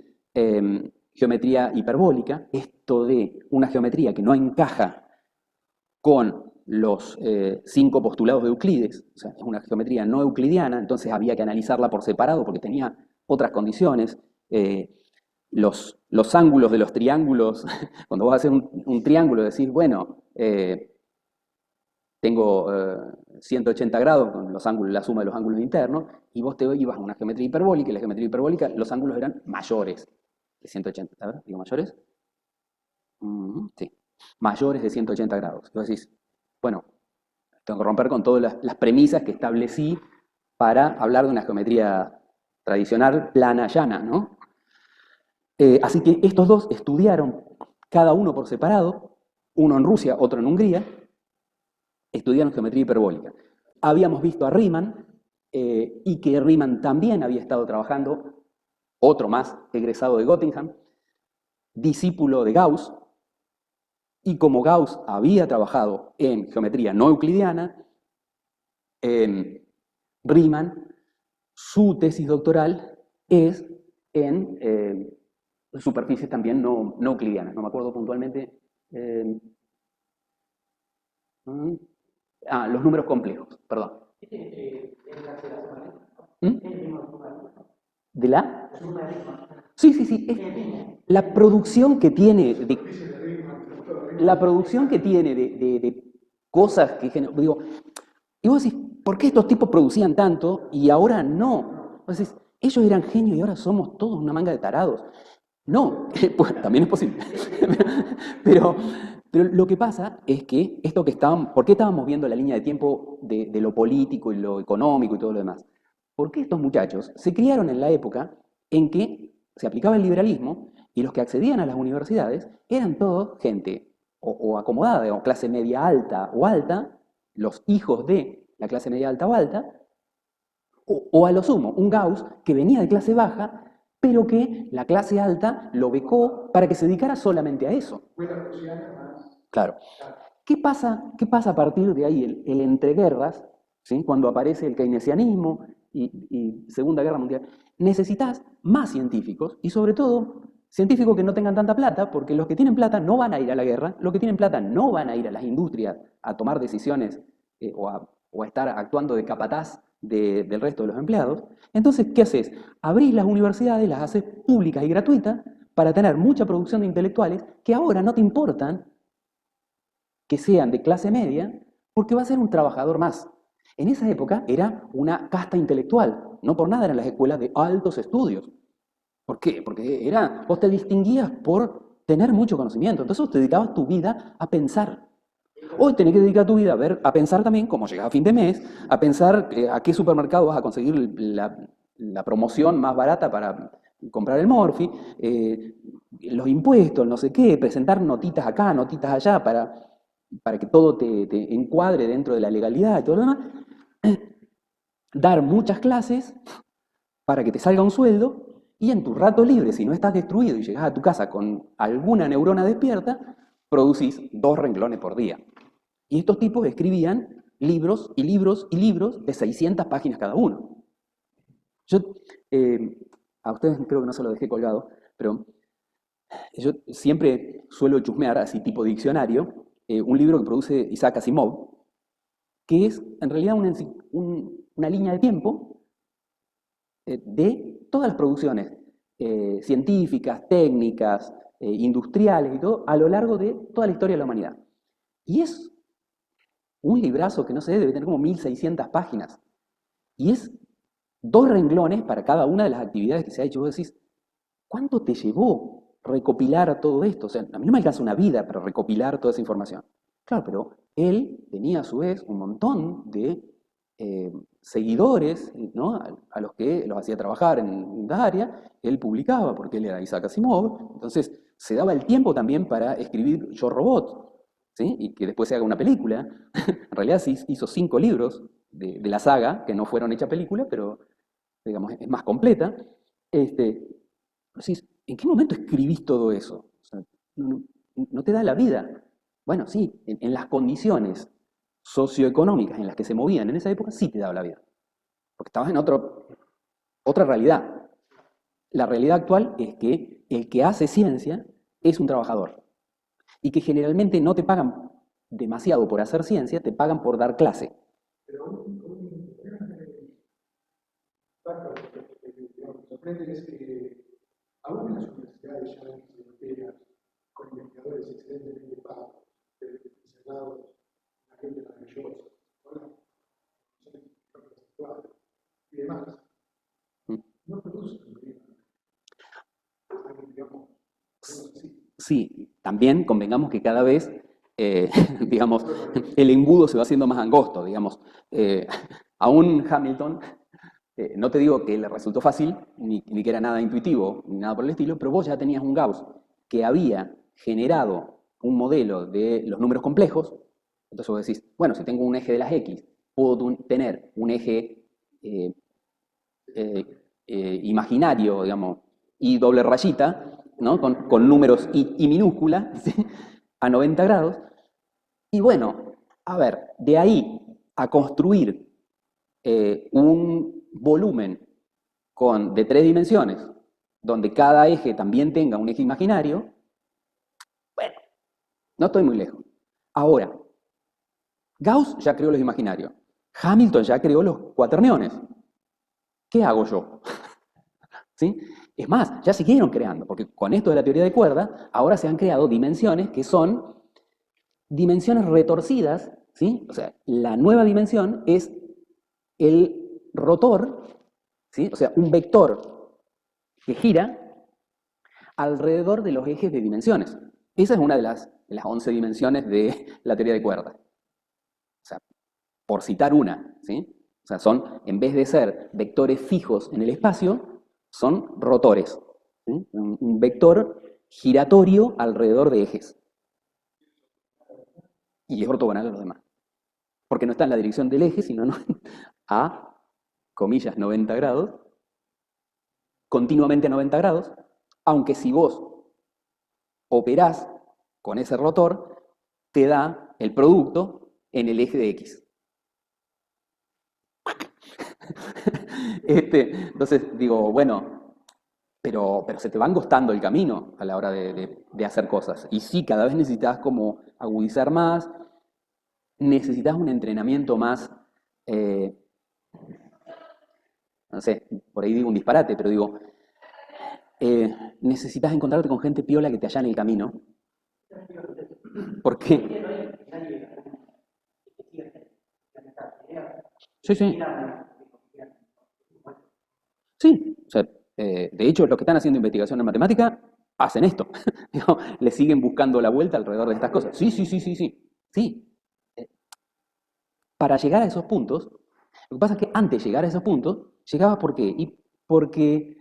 geometría hiperbólica, esto de una geometría que no encaja con los 5 postulados de Euclides, o sea, es una geometría no euclidiana, entonces había que analizarla por separado porque tenía otras condiciones. Los ángulos de los triángulos, cuando vas a hacer un triángulo decís, bueno, tengo 180 grados con los ángulos, la suma de los ángulos internos, y vos te ibas a una geometría hiperbólica, y la geometría hiperbólica, los ángulos eran mayores de 180. A ver, digo mayores. Sí, mayores de 180 grados. Y vos decís, bueno, tengo que romper con todas las premisas que establecí para hablar de una geometría tradicional, plana, llana, ¿no? Así que estos dos estudiaron, cada uno por separado, uno en Rusia, otro en Hungría, estudiaron geometría hiperbólica. Habíamos visto a Riemann, y que Riemann también había estado trabajando, otro más egresado de Göttingen, discípulo de Gauss, Y como Gauss había trabajado en geometría no euclidiana, Riemann, su tesis doctoral es en superficies también no euclidianas. No me acuerdo puntualmente. Los números complejos, perdón. ¿Mm? ¿De la? Sí, sí, sí. La producción que tiene de cosas que digo, y vos decís, ¿por qué estos tipos producían tanto y ahora no? Vos decís, ellos eran genios y ahora somos todos una manga de tarados. No, pues, también es posible. Pero, pero lo que pasa es que esto que estábamos, ¿por qué estábamos viendo la línea de tiempo de lo político y lo económico y todo lo demás? Porque estos muchachos se criaron en la época en que se aplicaba el liberalismo y los que accedían a las universidades eran todos gente o acomodada, o clase media alta o alta, los hijos de la clase media alta o alta, o a lo sumo, un Gauss que venía de clase baja, pero que la clase alta lo becó para que se dedicara solamente a eso. Claro. Qué pasa a partir de ahí, el entreguerras, ¿sí? Cuando aparece el keynesianismo y Segunda Guerra Mundial? Necesitas más científicos y sobre todo científicos que no tengan tanta plata, porque los que tienen plata no van a ir a la guerra, los que tienen plata no van a ir a las industrias a tomar decisiones o a estar actuando de capataz del resto de los empleados. Entonces, ¿qué haces? Abrís las universidades, las haces públicas y gratuitas para tener mucha producción de intelectuales que ahora no te importan que sean de clase media, porque va a ser un trabajador más. En esa época era una casta intelectual, no por nada eran las escuelas de altos estudios. ¿Por qué? Porque vos te distinguías por tener mucho conocimiento, entonces vos te dedicabas tu vida a pensar. Hoy tenés que dedicar tu vida a pensar también cómo llegas a fin de mes, a pensar a qué supermercado vas a conseguir la promoción más barata para comprar el Morphy, los impuestos, no sé qué, presentar notitas acá, notitas allá para que todo te encuadre dentro de la legalidad y todo lo demás, dar muchas clases para que te salga un sueldo y en tu rato libre, si no estás destruido y llegas a tu casa con alguna neurona despierta, producís 2 renglones por día. Y estos tipos escribían libros y libros y libros de 600 páginas cada uno. Yo, a ustedes creo que no se lo dejé colgado, pero yo siempre suelo chusmear, así tipo diccionario, un libro que produce Isaac Asimov, que es en realidad una línea de tiempo de todas las producciones científicas, técnicas, industriales y todo, a lo largo de toda la historia de la humanidad. Y es un librazo que no sé, debe tener como 1600 páginas. Y es 2 renglones para cada una de las actividades que se ha hecho. Vos decís, ¿cuánto te llevó recopilar todo esto? O sea, a mí no me alcanza una vida para recopilar toda esa información. Claro, pero él tenía a su vez un montón de seguidores, ¿no? A los que los hacía trabajar en esta área. Él publicaba porque él era Isaac Asimov. Entonces se daba el tiempo también para escribir Yo Robot, ¿sí? Y que después se haga una película. En realidad sí hizo 5 libros de la saga que no fueron hechas película, pero digamos, es más completa. Decís, ¿en qué momento escribís todo eso? O sea, no te da la vida. Bueno, sí, en las condiciones socioeconómicas en las que se movían en esa época, sí te daba la vida. Porque estabas en otra realidad. La realidad actual es que el que hace ciencia es un trabajador. Y que generalmente no te pagan demasiado por hacer ciencia, te pagan por dar clase. Pero un problema que me sorprende es que aún en las universidades ya europeas, con investigadores excelentemente pagos, encerrados, la gente maravillosa, y demás, no producen digamos, así. Sí, también convengamos que cada vez, digamos, el embudo se va haciendo más angosto, digamos. A un Hamilton, no te digo que le resultó fácil, ni que era nada intuitivo, ni nada por el estilo, pero vos ya tenías un Gauss que había generado un modelo de los números complejos. Entonces vos decís, bueno, si tengo un eje de las X, puedo tener un eje imaginario, digamos, y doble rayita, ¿no? Con números y minúscula, ¿sí? a 90 grados. Y bueno, a ver, de ahí a construir un volumen de 3 dimensiones, donde cada eje también tenga un eje imaginario, bueno, no estoy muy lejos. Ahora, Gauss ya creó los imaginarios. Hamilton ya creó los cuaterniones. ¿Qué hago yo? ¿Sí? Es más, ya siguieron creando, porque con esto de la teoría de cuerdas, ahora se han creado dimensiones que son dimensiones retorcidas, ¿sí? O sea, la nueva dimensión es el rotor, ¿sí? O sea, un vector que gira alrededor de los ejes de dimensiones. Esa es una de las 11 dimensiones de la teoría de cuerdas. O sea, por citar una, ¿sí? O sea, son, en vez de ser vectores fijos en el espacio, son rotores, ¿sí? Un vector giratorio alrededor de ejes. Y es ortogonal a los demás. Porque no está en la dirección del eje, sino a, comillas, 90 grados, continuamente a 90 grados, aunque si vos operás con ese rotor, te da el producto en el eje de X. Entonces digo, bueno, pero se te va angostando el camino a la hora de hacer cosas. Y sí, cada vez necesitas como agudizar más, necesitas un entrenamiento más, eh, no sé, por ahí digo un disparate, pero digo, necesitas encontrarte con gente piola que te allane el camino. Porque... Sí, sí. Sí, o sea, de hecho, los que están haciendo investigación en matemática hacen esto. Digo, le siguen buscando la vuelta alrededor de estas cosas. Sí, sí, sí, sí, sí. Sí. Eh, Para llegar a esos puntos, lo que pasa es que antes de llegar a esos puntos, llegabas ¿por qué? Y porque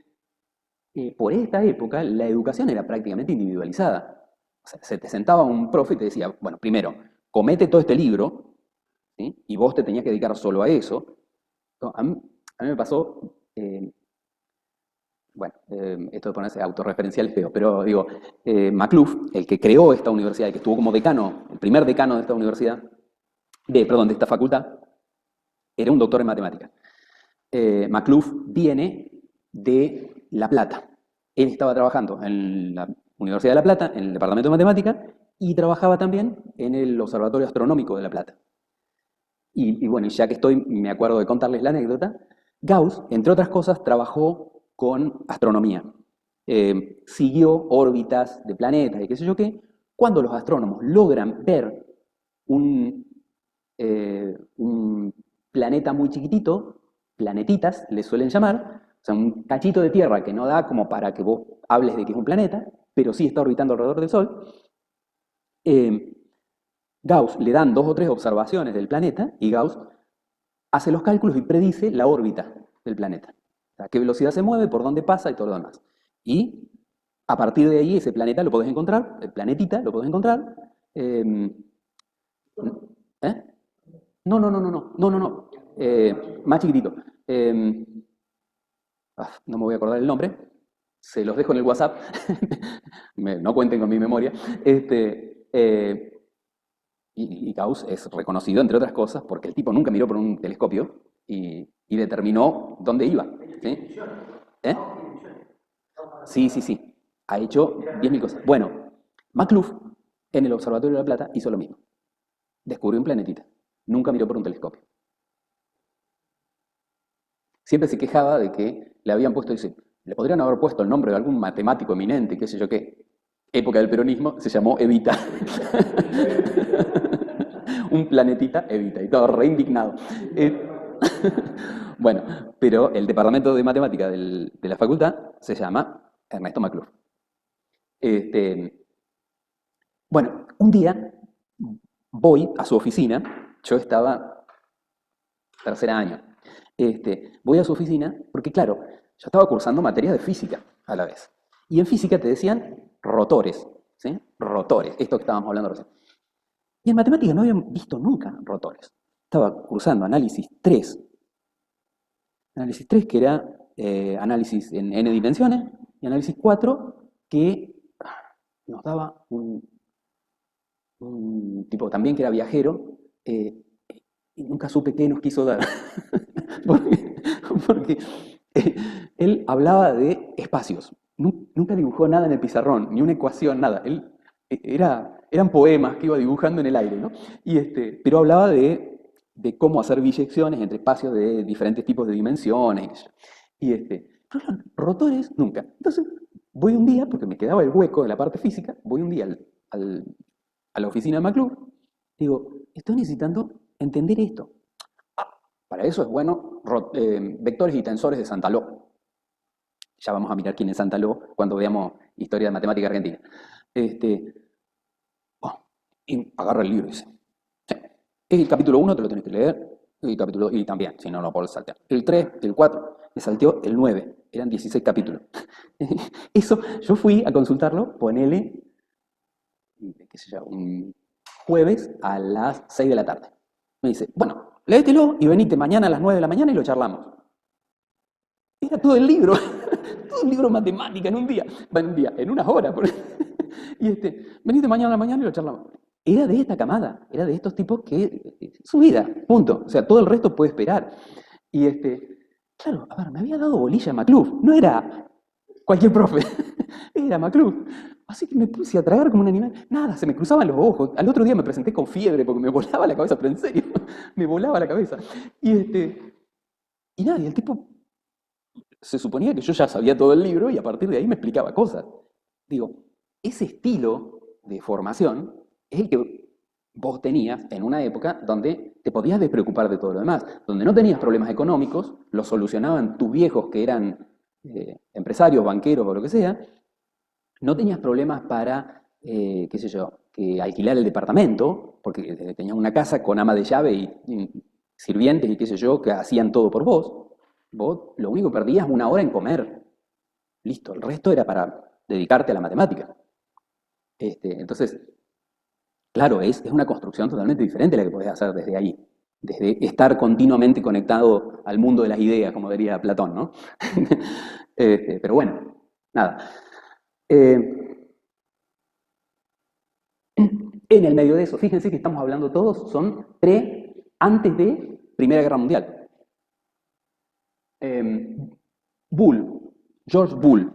por esta época la educación era prácticamente individualizada. O sea, se te sentaba un profe y te decía, bueno, primero, comete todo este libro, ¿sí? Y vos te tenías que dedicar solo a eso. No, a mí me pasó, bueno, esto de ponerse autorreferencial es feo, pero digo, McLuff, el que creó esta universidad, el que estuvo como decano, el primer decano de esta universidad, perdón, de esta facultad, era un doctor en matemáticas. McLuff viene de La Plata. Él estaba trabajando en la Universidad de La Plata, en el Departamento de Matemáticas, y trabajaba también en el Observatorio Astronómico de La Plata. Y bueno, ya que estoy, me acuerdo de contarles la anécdota, Gauss, entre otras cosas, trabajó con astronomía. Siguió órbitas de planetas y qué sé yo qué. Cuando los astrónomos logran ver un, un planeta muy chiquitito, planetitas le suelen llamar, o sea, un cachito de tierra que no da como para que vos hables de que es un planeta, pero sí está orbitando alrededor del Sol, eh, Gauss le dan 2 o 3 observaciones del planeta y Gauss hace los cálculos y predice la órbita del planeta. O sea, qué velocidad se mueve, por dónde pasa y todo lo demás. Y a partir de ahí ese planeta lo podés encontrar, el planetita lo podés encontrar. eh, ¿Eh? No, no, no, no, no, no, no, no. Más chiquitito. Eh, no me voy a acordar el nombre. Se los dejo en el WhatsApp. No cuenten con mi memoria. Y Gauss es reconocido, entre otras cosas, porque el tipo nunca miró por un telescopio y determinó dónde iba. ¿Sí? ¿Eh? Sí, sí, sí. Ha hecho 10.000 cosas. Bueno, McLuff, en el Observatorio de La Plata, hizo lo mismo. Descubrió un planetita. Nunca miró por un telescopio. Siempre se quejaba de que le habían puesto, dice, le podrían haber puesto el nombre de algún matemático eminente, qué sé yo qué. Época del peronismo, se llamó Evita. Un planetita Evita, y todo re indignado. Bueno, pero el departamento de matemática de la facultad se llama Ernesto McLuff. Este, bueno, un día voy a su oficina, yo estaba tercer año, voy a su oficina porque, claro, yo estaba cursando materias de física a la vez. Y en física te decían rotores, ¿sí? Rotores, esto que estábamos hablando recién. Y en matemática no habían visto nunca rotores. Estaba cursando análisis 3. Análisis 3 que era análisis en n dimensiones, y análisis 4 que nos daba un tipo también que era viajero, y nunca supe qué nos quiso dar. Porque, porque, él hablaba de espacios. Nunca dibujó nada en el pizarrón, ni una ecuación, nada. Eran poemas que iba dibujando en el aire, ¿no? Pero hablaba de cómo hacer biyecciones entre espacios de diferentes tipos de dimensiones. Qué sé yo. Pero los rotores, nunca. Entonces, voy un día, porque me quedaba el hueco de la parte física, voy un día a la oficina de McClure, digo, estoy necesitando entender esto. Para eso es bueno vectores y tensores de Santaló. Ya vamos a mirar quién es Santaló cuando veamos historia de matemática argentina. Este, oh, y agarra el libro y dice, sí, el capítulo 1 te lo tenés que leer, y, capítulo, y también, si no, no puedo saltear. El 3, el 4, me salteó el 9, eran 16 capítulos. Eso, yo fui a consultarlo, ponele, qué sé yo, un jueves a las 6 de la tarde. Me dice, bueno, léetelo y venite mañana a las 9 de la mañana y lo charlamos. Era todo el libro, todo un libro de matemática en unas horas. Y venite mañana a la mañana y lo charlamos. Era de esta camada, era de estos tipos que su vida, punto. O sea, todo el resto puede esperar. Y claro, a ver, me había dado bolilla McClure, no era cualquier profe, era McClure. Así que me puse a tragar como un animal. Nada, se me cruzaban los ojos. Al otro día me presenté con fiebre porque me volaba la cabeza, pero en serio, me volaba la cabeza. Y nada, y el tipo se suponía que yo ya sabía todo el libro y a partir de ahí me explicaba cosas. Digo, ese estilo de formación es el que vos tenías en una época donde te podías despreocupar de todo lo demás, donde no tenías problemas económicos, los solucionaban tus viejos que eran empresarios, banqueros o lo que sea, no tenías problemas para, qué sé yo, que alquilar el departamento, porque tenías una casa con ama de llave y sirvientes y qué sé yo, que hacían todo por vos. Vos lo único que perdías una hora en comer. Listo, el resto era para dedicarte a la matemática. Entonces, claro, es una construcción totalmente diferente la que podés hacer desde ahí. Desde estar continuamente conectado al mundo de las ideas, como diría Platón, ¿no? Pero bueno, nada. Eh, en el medio de eso, fíjense que estamos hablando todos, son antes de Primera Guerra Mundial. Bull, George Bull,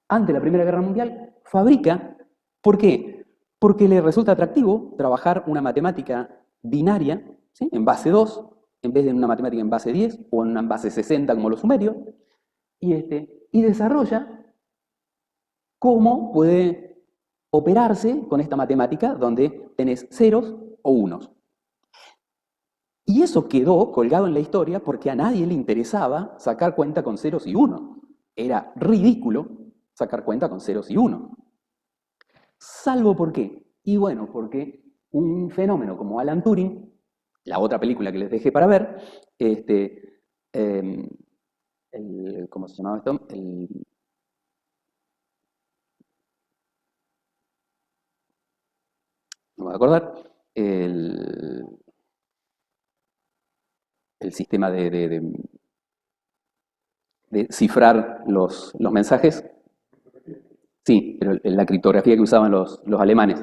antes de la Primera Guerra Mundial, fabrica, ¿por qué? Porque le resulta atractivo trabajar una matemática binaria, ¿sí? En base 2, en vez de una matemática en base 10 o en una base 60 como los sumerios, y desarrolla cómo puede operarse con esta matemática donde tenés ceros o unos. Y eso quedó colgado en la historia porque a nadie le interesaba sacar cuenta con ceros y unos. Era ridículo sacar cuenta con ceros y unos. Salvo por qué. Y bueno, porque un fenómeno como Alan Turing, la otra película que les dejé para ver, eh, ¿cómo se llamaba esto? No me voy a acordar. El sistema de cifrar los mensajes. Sí, pero la criptografía que usaban los alemanes.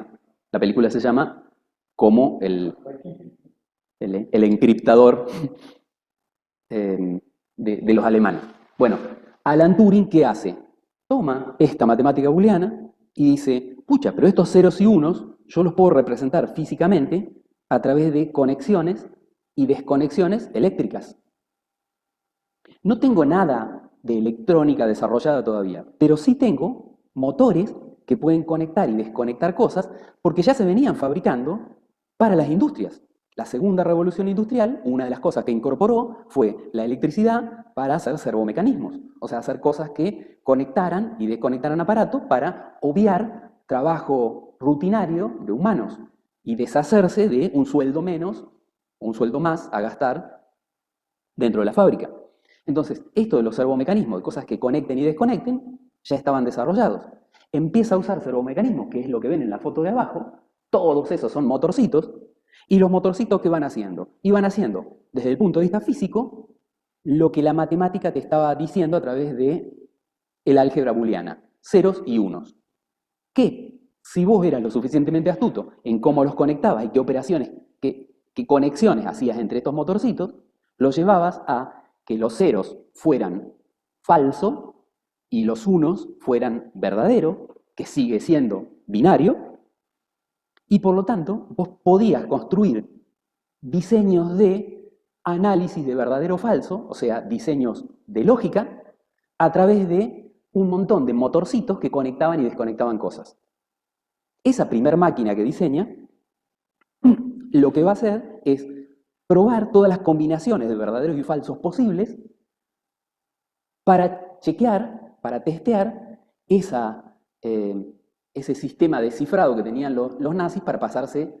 La película se llama como el encriptador de los alemanes. Bueno, Alan Turing, ¿qué hace? Toma esta matemática booleana y dice, pucha, pero estos ceros y unos yo los puedo representar físicamente a través de conexiones y desconexiones eléctricas. No tengo nada de electrónica desarrollada todavía, pero sí tengo motores que pueden conectar y desconectar cosas porque ya se venían fabricando para las industrias. La segunda revolución industrial, una de las cosas que incorporó fue la electricidad para hacer servomecanismos, o sea, hacer cosas que conectaran y desconectaran aparatos para obviar trabajo rutinario de humanos y deshacerse de un sueldo menos o un sueldo más a gastar dentro de la fábrica. Entonces, esto de los servomecanismos, de cosas que conecten y desconecten, ya estaban desarrollados. Empieza a usar servomecanismos, que es lo que ven en la foto de abajo, todos esos son motorcitos, y los motorcitos, ¿qué van haciendo? Iban haciendo, desde el punto de vista físico, lo que la matemática te estaba diciendo a través de el álgebra booleana, ceros y unos. ¿Qué? Si vos eras lo suficientemente astuto en cómo los conectabas y qué operaciones, qué conexiones hacías entre estos motorcitos, lo llevabas a que los ceros fueran falso y los unos fueran verdadero, que sigue siendo binario, y por lo tanto vos podías construir diseños de análisis de verdadero o falso, o sea, diseños de lógica, a través de un montón de motorcitos que conectaban y desconectaban cosas. Esa primer máquina que diseña, lo que va a hacer es probar todas las combinaciones de verdaderos y falsos posibles para chequear, para testear ese sistema de cifrado que tenían los nazis para pasarse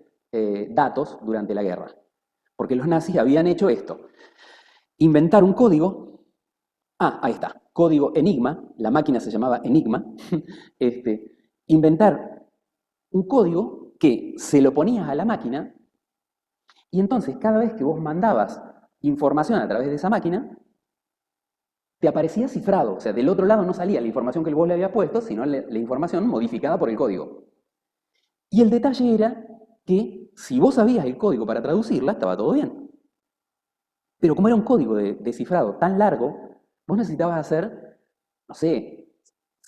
datos durante la guerra. Porque los nazis habían hecho esto, inventar un código, ahí está, código Enigma, la máquina se llamaba Enigma, inventar un código que se lo ponías a la máquina y entonces cada vez que vos mandabas información a través de esa máquina, te aparecía cifrado, o sea, del otro lado no salía la información que vos le habías puesto, sino la información modificada por el código. Y el detalle era que si vos sabías el código para traducirla, estaba todo bien. Pero como era un código de cifrado tan largo, vos necesitabas hacer, no sé,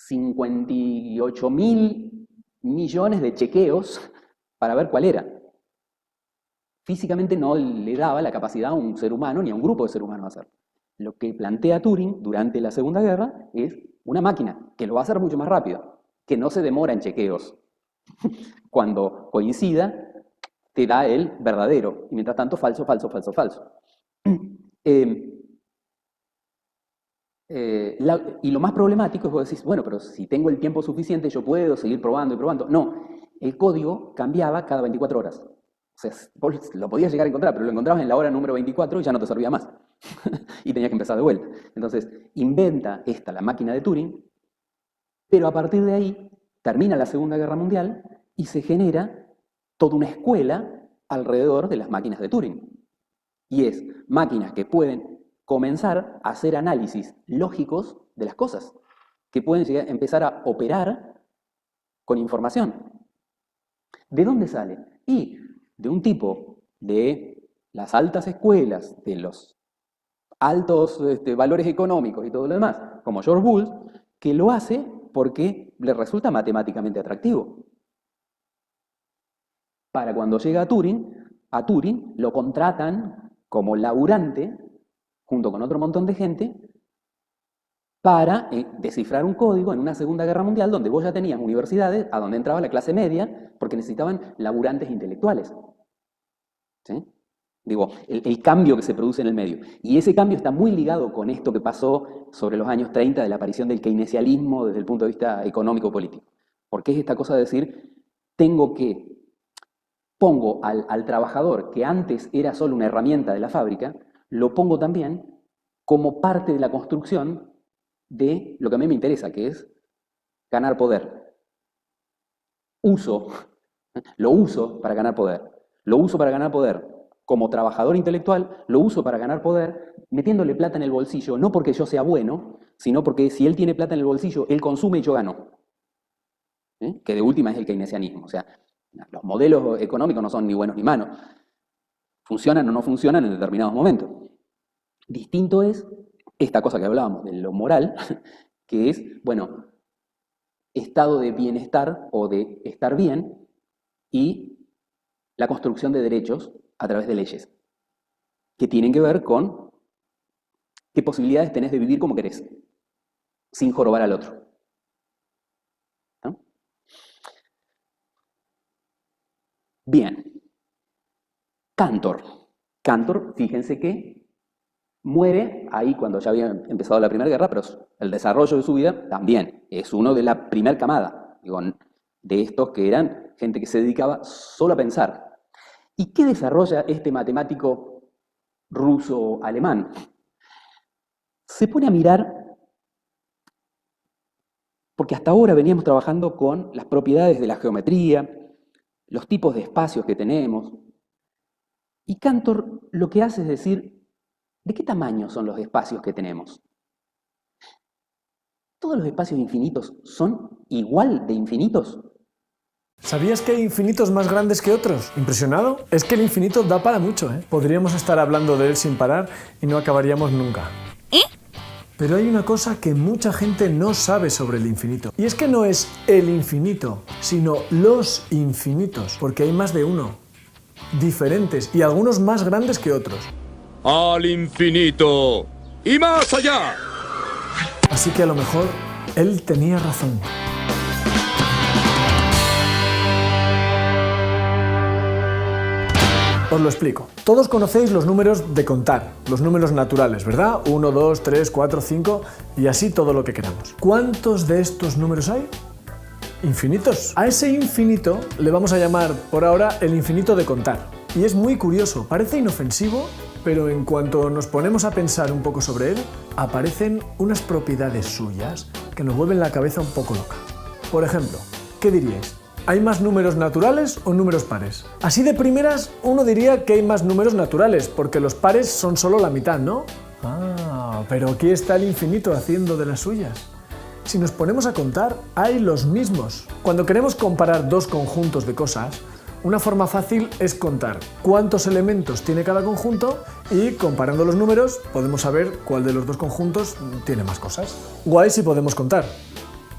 58.000 millones de chequeos para ver cuál era. Físicamente no le daba la capacidad a un ser humano ni a un grupo de seres humanos a hacerlo. Lo que plantea Turing durante la Segunda Guerra es una máquina que lo va a hacer mucho más rápido, que no se demora en chequeos. Cuando coincida, te da el verdadero, y mientras tanto, falso, falso, falso, falso. Y lo más problemático es vos decís, bueno, pero si tengo el tiempo suficiente, yo puedo seguir probando y probando. No, el código cambiaba cada 24 horas. O sea, vos lo podías llegar a encontrar, pero lo encontrabas en la hora número 24 y ya no te servía más. Y tenías que empezar de vuelta. Entonces, inventa esta, la máquina de Turing, pero a partir de ahí termina la Segunda Guerra Mundial y se genera toda una escuela alrededor de las máquinas de Turing. Y es máquinas que pueden comenzar a hacer análisis lógicos de las cosas, que pueden empezar a operar con información. ¿De dónde sale? Y de un tipo de las altas escuelas, de los altos valores económicos y todo lo demás, como George Bull, que lo hace porque le resulta matemáticamente atractivo. Para cuando llega a Turing lo contratan como laburante, junto con otro montón de gente, para descifrar un código en una Segunda Guerra Mundial donde vos ya tenías universidades a donde entraba la clase media porque necesitaban laburantes intelectuales. ¿Sí? Digo, el cambio que se produce en el medio. Y ese cambio está muy ligado con esto que pasó sobre los años 30 de la aparición del keynesianismo desde el punto de vista económico-político. Porque es esta cosa de decir, pongo al trabajador que antes era solo una herramienta de la fábrica, lo pongo también como parte de la construcción de lo que a mí me interesa, que es ganar poder. Lo uso para ganar poder. Lo uso para ganar poder como trabajador intelectual, lo uso para ganar poder metiéndole plata en el bolsillo, no porque yo sea bueno, sino porque si él tiene plata en el bolsillo, él consume y yo gano. Que de última es el keynesianismo. O sea, los modelos económicos no son ni buenos ni malos. Funcionan o no funcionan en determinados momentos. Distinto es esta cosa que hablábamos de lo moral, que es, bueno, estado de bienestar o de estar bien y la construcción de derechos a través de leyes, que tienen que ver con qué posibilidades tenés de vivir como querés, sin jorobar al otro. ¿No? Bien. Cantor. Cantor, fíjense que muere ahí cuando ya había empezado la Primera Guerra, pero el desarrollo de su vida también es uno de la primera camada, digo, de estos que eran gente que se dedicaba solo a pensar. ¿Y qué desarrolla este matemático ruso-alemán? Se pone a mirar, porque hasta ahora veníamos trabajando con las propiedades de la geometría, los tipos de espacios que tenemos, y Cantor lo que hace es decir, ¿de qué tamaño son los espacios que tenemos? ¿Todos los espacios infinitos son igual de infinitos? ¿Sabías que hay infinitos más grandes que otros? ¿Impresionado? Es que el infinito da para mucho, ¿eh? Podríamos estar hablando de él sin parar y no acabaríamos nunca. Pero hay una cosa que mucha gente no sabe sobre el infinito. Y es que no es el infinito, sino los infinitos, porque hay más de uno. Diferentes y algunos más grandes que otros. ¡Al infinito! ¡Y más allá! Así que a lo mejor él tenía razón. Os lo explico. Todos conocéis los números de contar, los números naturales, ¿verdad? 1, 2, 3, 4, 5 y así todo lo que queramos. ¿Cuántos de estos números hay? Infinitos. A ese infinito le vamos a llamar por ahora el infinito de contar. Y es muy curioso, parece inofensivo, pero en cuanto nos ponemos a pensar un poco sobre él, aparecen unas propiedades suyas que nos vuelven la cabeza un poco loca. Por ejemplo, ¿qué diríais? ¿Hay más números naturales o números pares? Así de primeras, uno diría que hay más números naturales, porque los pares son solo la mitad, ¿no? Ah, pero aquí está el infinito haciendo de las suyas. Si nos ponemos a contar, hay los mismos. Cuando queremos comparar dos conjuntos de cosas, una forma fácil es contar cuántos elementos tiene cada conjunto y, comparando los números, podemos saber cuál de los dos conjuntos tiene más cosas. Guay si podemos contar.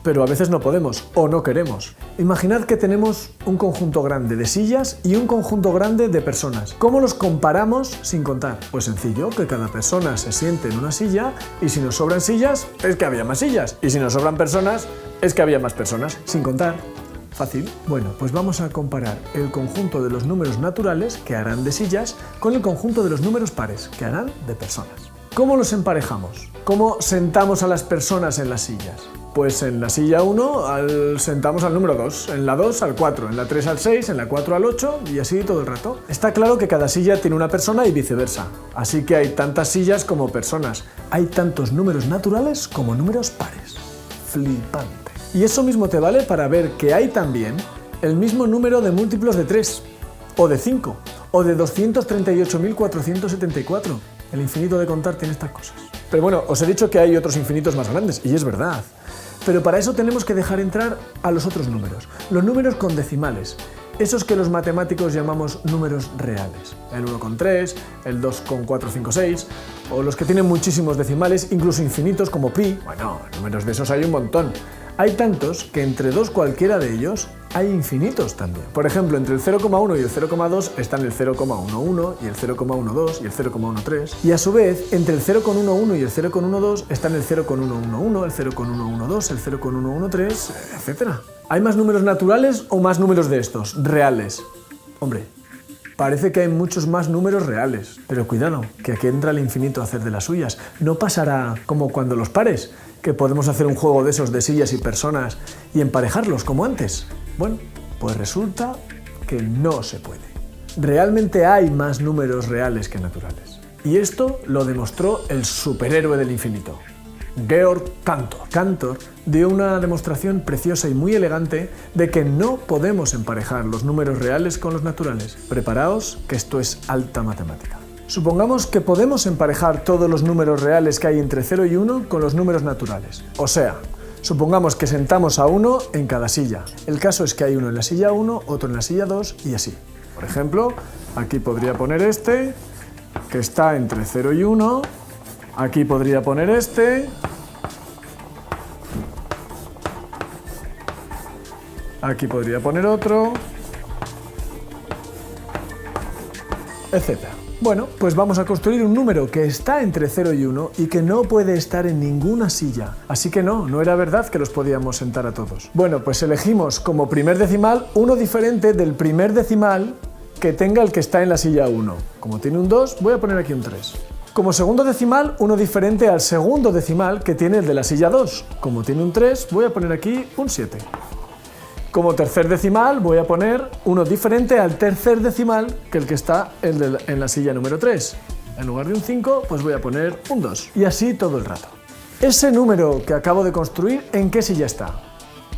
Pero a veces no podemos o no queremos. Imaginad que tenemos un conjunto grande de sillas y un conjunto grande de personas. ¿Cómo los comparamos sin contar? Pues sencillo, que cada persona se siente en una silla y si nos sobran sillas, es que había más sillas. Y si nos sobran personas, es que había más personas, sin contar. Fácil. Bueno, pues vamos a comparar el conjunto de los números naturales, que harán de sillas, con el conjunto de los números pares, que harán de personas. ¿Cómo los emparejamos? ¿Cómo sentamos a las personas en las sillas? Pues en la silla 1 sentamos al número 2, en la 2 al 4, en la 3 al 6, en la 4 al 8 y así todo el rato. Está claro que cada silla tiene una persona y viceversa, así que hay tantas sillas como personas. Hay tantos números naturales como números pares. Flipante. Y eso mismo te vale para ver que hay también el mismo número de múltiplos de 3, o de 5, o de 238.474. El infinito de contar tiene estas cosas. Pero bueno, os he dicho que hay otros infinitos más grandes, y es verdad. Pero para eso tenemos que dejar entrar a los otros números, los números con decimales, esos que los matemáticos llamamos números reales. El 1 con 3, el 2 con 4, 5, 6, o los que tienen muchísimos decimales, incluso infinitos como pi. Bueno, números de esos hay un montón. Hay tantos que entre dos cualquiera de ellos hay infinitos también. Por ejemplo, entre el 0,1 y el 0,2 están el 0,11 y el 0,12 y el 0,13. Y a su vez, entre el 0,11 y el 0,12 están el 0,111, el 0,112, el 0,113, etc. ¿Hay más números naturales o más números de estos, reales? Hombre, parece que hay muchos más números reales. Pero cuidado, que aquí entra el infinito a hacer de las suyas. No pasará como cuando los pares, que podemos hacer un juego de esos de sillas y personas y emparejarlos como antes. Bueno, pues resulta que no se puede. Realmente hay más números reales que naturales. Y esto lo demostró el superhéroe del infinito, Georg Cantor. Cantor dio una demostración preciosa y muy elegante de que no podemos emparejar los números reales con los naturales. Preparaos, que esto es alta matemática. Supongamos que podemos emparejar todos los números reales que hay entre 0 y 1 con los números naturales. O sea, supongamos que sentamos a uno en cada silla. El caso es que hay uno en la silla 1, otro en la silla 2 y así. Por ejemplo, aquí podría poner este, que está entre 0 y 1. Aquí podría poner este. Aquí podría poner otro. Etcétera. Bueno, pues vamos a construir un número que está entre 0 y 1 y que no puede estar en ninguna silla. Así que no era verdad que los podíamos sentar a todos. Bueno, pues elegimos como primer decimal uno diferente del primer decimal que tenga el que está en la silla 1. Como tiene un 2, voy a poner aquí un 3. Como segundo decimal, uno diferente al segundo decimal que tiene el de la silla 2. Como tiene un 3, voy a poner aquí un 7. Como tercer decimal voy a poner uno diferente al tercer decimal que el que está en la silla número 3. En lugar de un 5, pues voy a poner un 2. Y así todo el rato. Ese número que acabo de construir, ¿en qué silla está?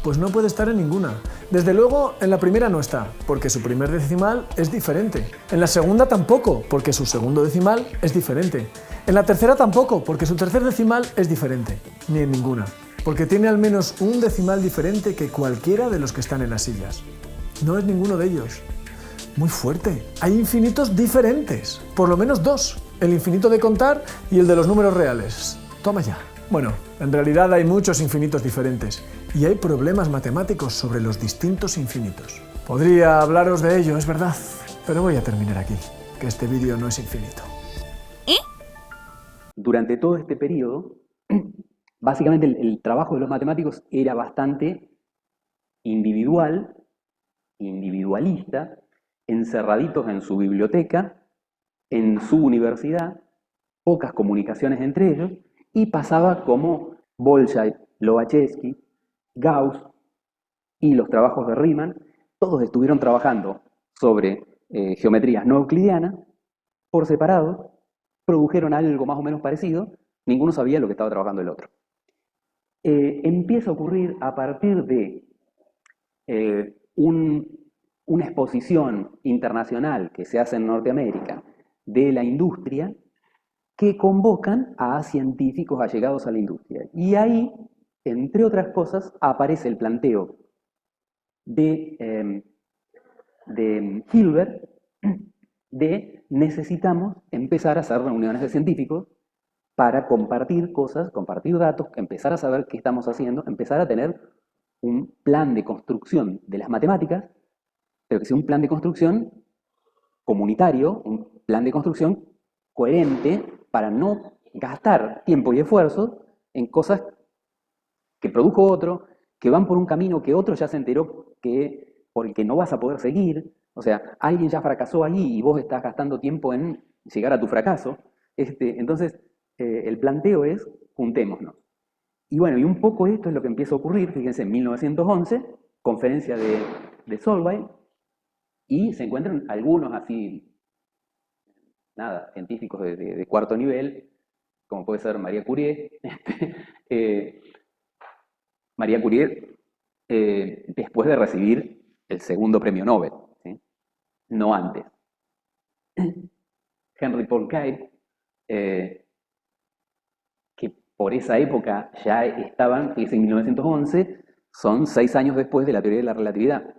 Pues no puede estar en ninguna. Desde luego, en la primera no está, porque su primer decimal es diferente. En la segunda tampoco, porque su segundo decimal es diferente. En la tercera tampoco, porque su tercer decimal es diferente. Ni en ninguna, porque tiene al menos un decimal diferente que cualquiera de los que están en las sillas. No es ninguno de ellos. Muy fuerte. Hay infinitos diferentes. Por lo menos dos. El infinito de contar y el de los números reales. Toma ya. Bueno, en realidad hay muchos infinitos diferentes. Y hay problemas matemáticos sobre los distintos infinitos. Podría hablaros de ello, es verdad. Pero voy a terminar aquí, que este vídeo no es infinito. Durante todo este periodo, básicamente el trabajo de los matemáticos era bastante individual, individualista, encerraditos en su biblioteca, en su universidad, pocas comunicaciones entre ellos, y pasaba como Bolshoi, Lobachevsky, Gauss y los trabajos de Riemann, todos estuvieron trabajando sobre geometrías no euclidianas, por separado, produjeron algo más o menos parecido, ninguno sabía lo que estaba trabajando el otro. Empieza a ocurrir a partir de una exposición internacional que se hace en Norteamérica de la industria, que convocan a científicos allegados a la industria. Y ahí, entre otras cosas, aparece el planteo de Hilbert de necesitamos empezar a hacer reuniones de científicos para compartir cosas, compartir datos, empezar a saber qué estamos haciendo, empezar a tener un plan de construcción de las matemáticas, pero que sea un plan de construcción comunitario, un plan de construcción coherente para no gastar tiempo y esfuerzo en cosas que produjo otro, que van por un camino que otro ya se enteró que por el que no vas a poder seguir. O sea, alguien ya fracasó ahí y vos estás gastando tiempo en llegar a tu fracaso. Entonces, el planteo es, juntémonos. Y bueno, y un poco esto es lo que empieza a ocurrir, fíjense, en 1911, conferencia de Solvay, y se encuentran algunos así, nada, científicos de cuarto nivel, como puede ser María Curie. María Curie, después de recibir el segundo premio Nobel, ¿sí? No antes. Henry Poincaré, que por esa época ya estaban, es en 1911, son 6 años después de la teoría de la relatividad.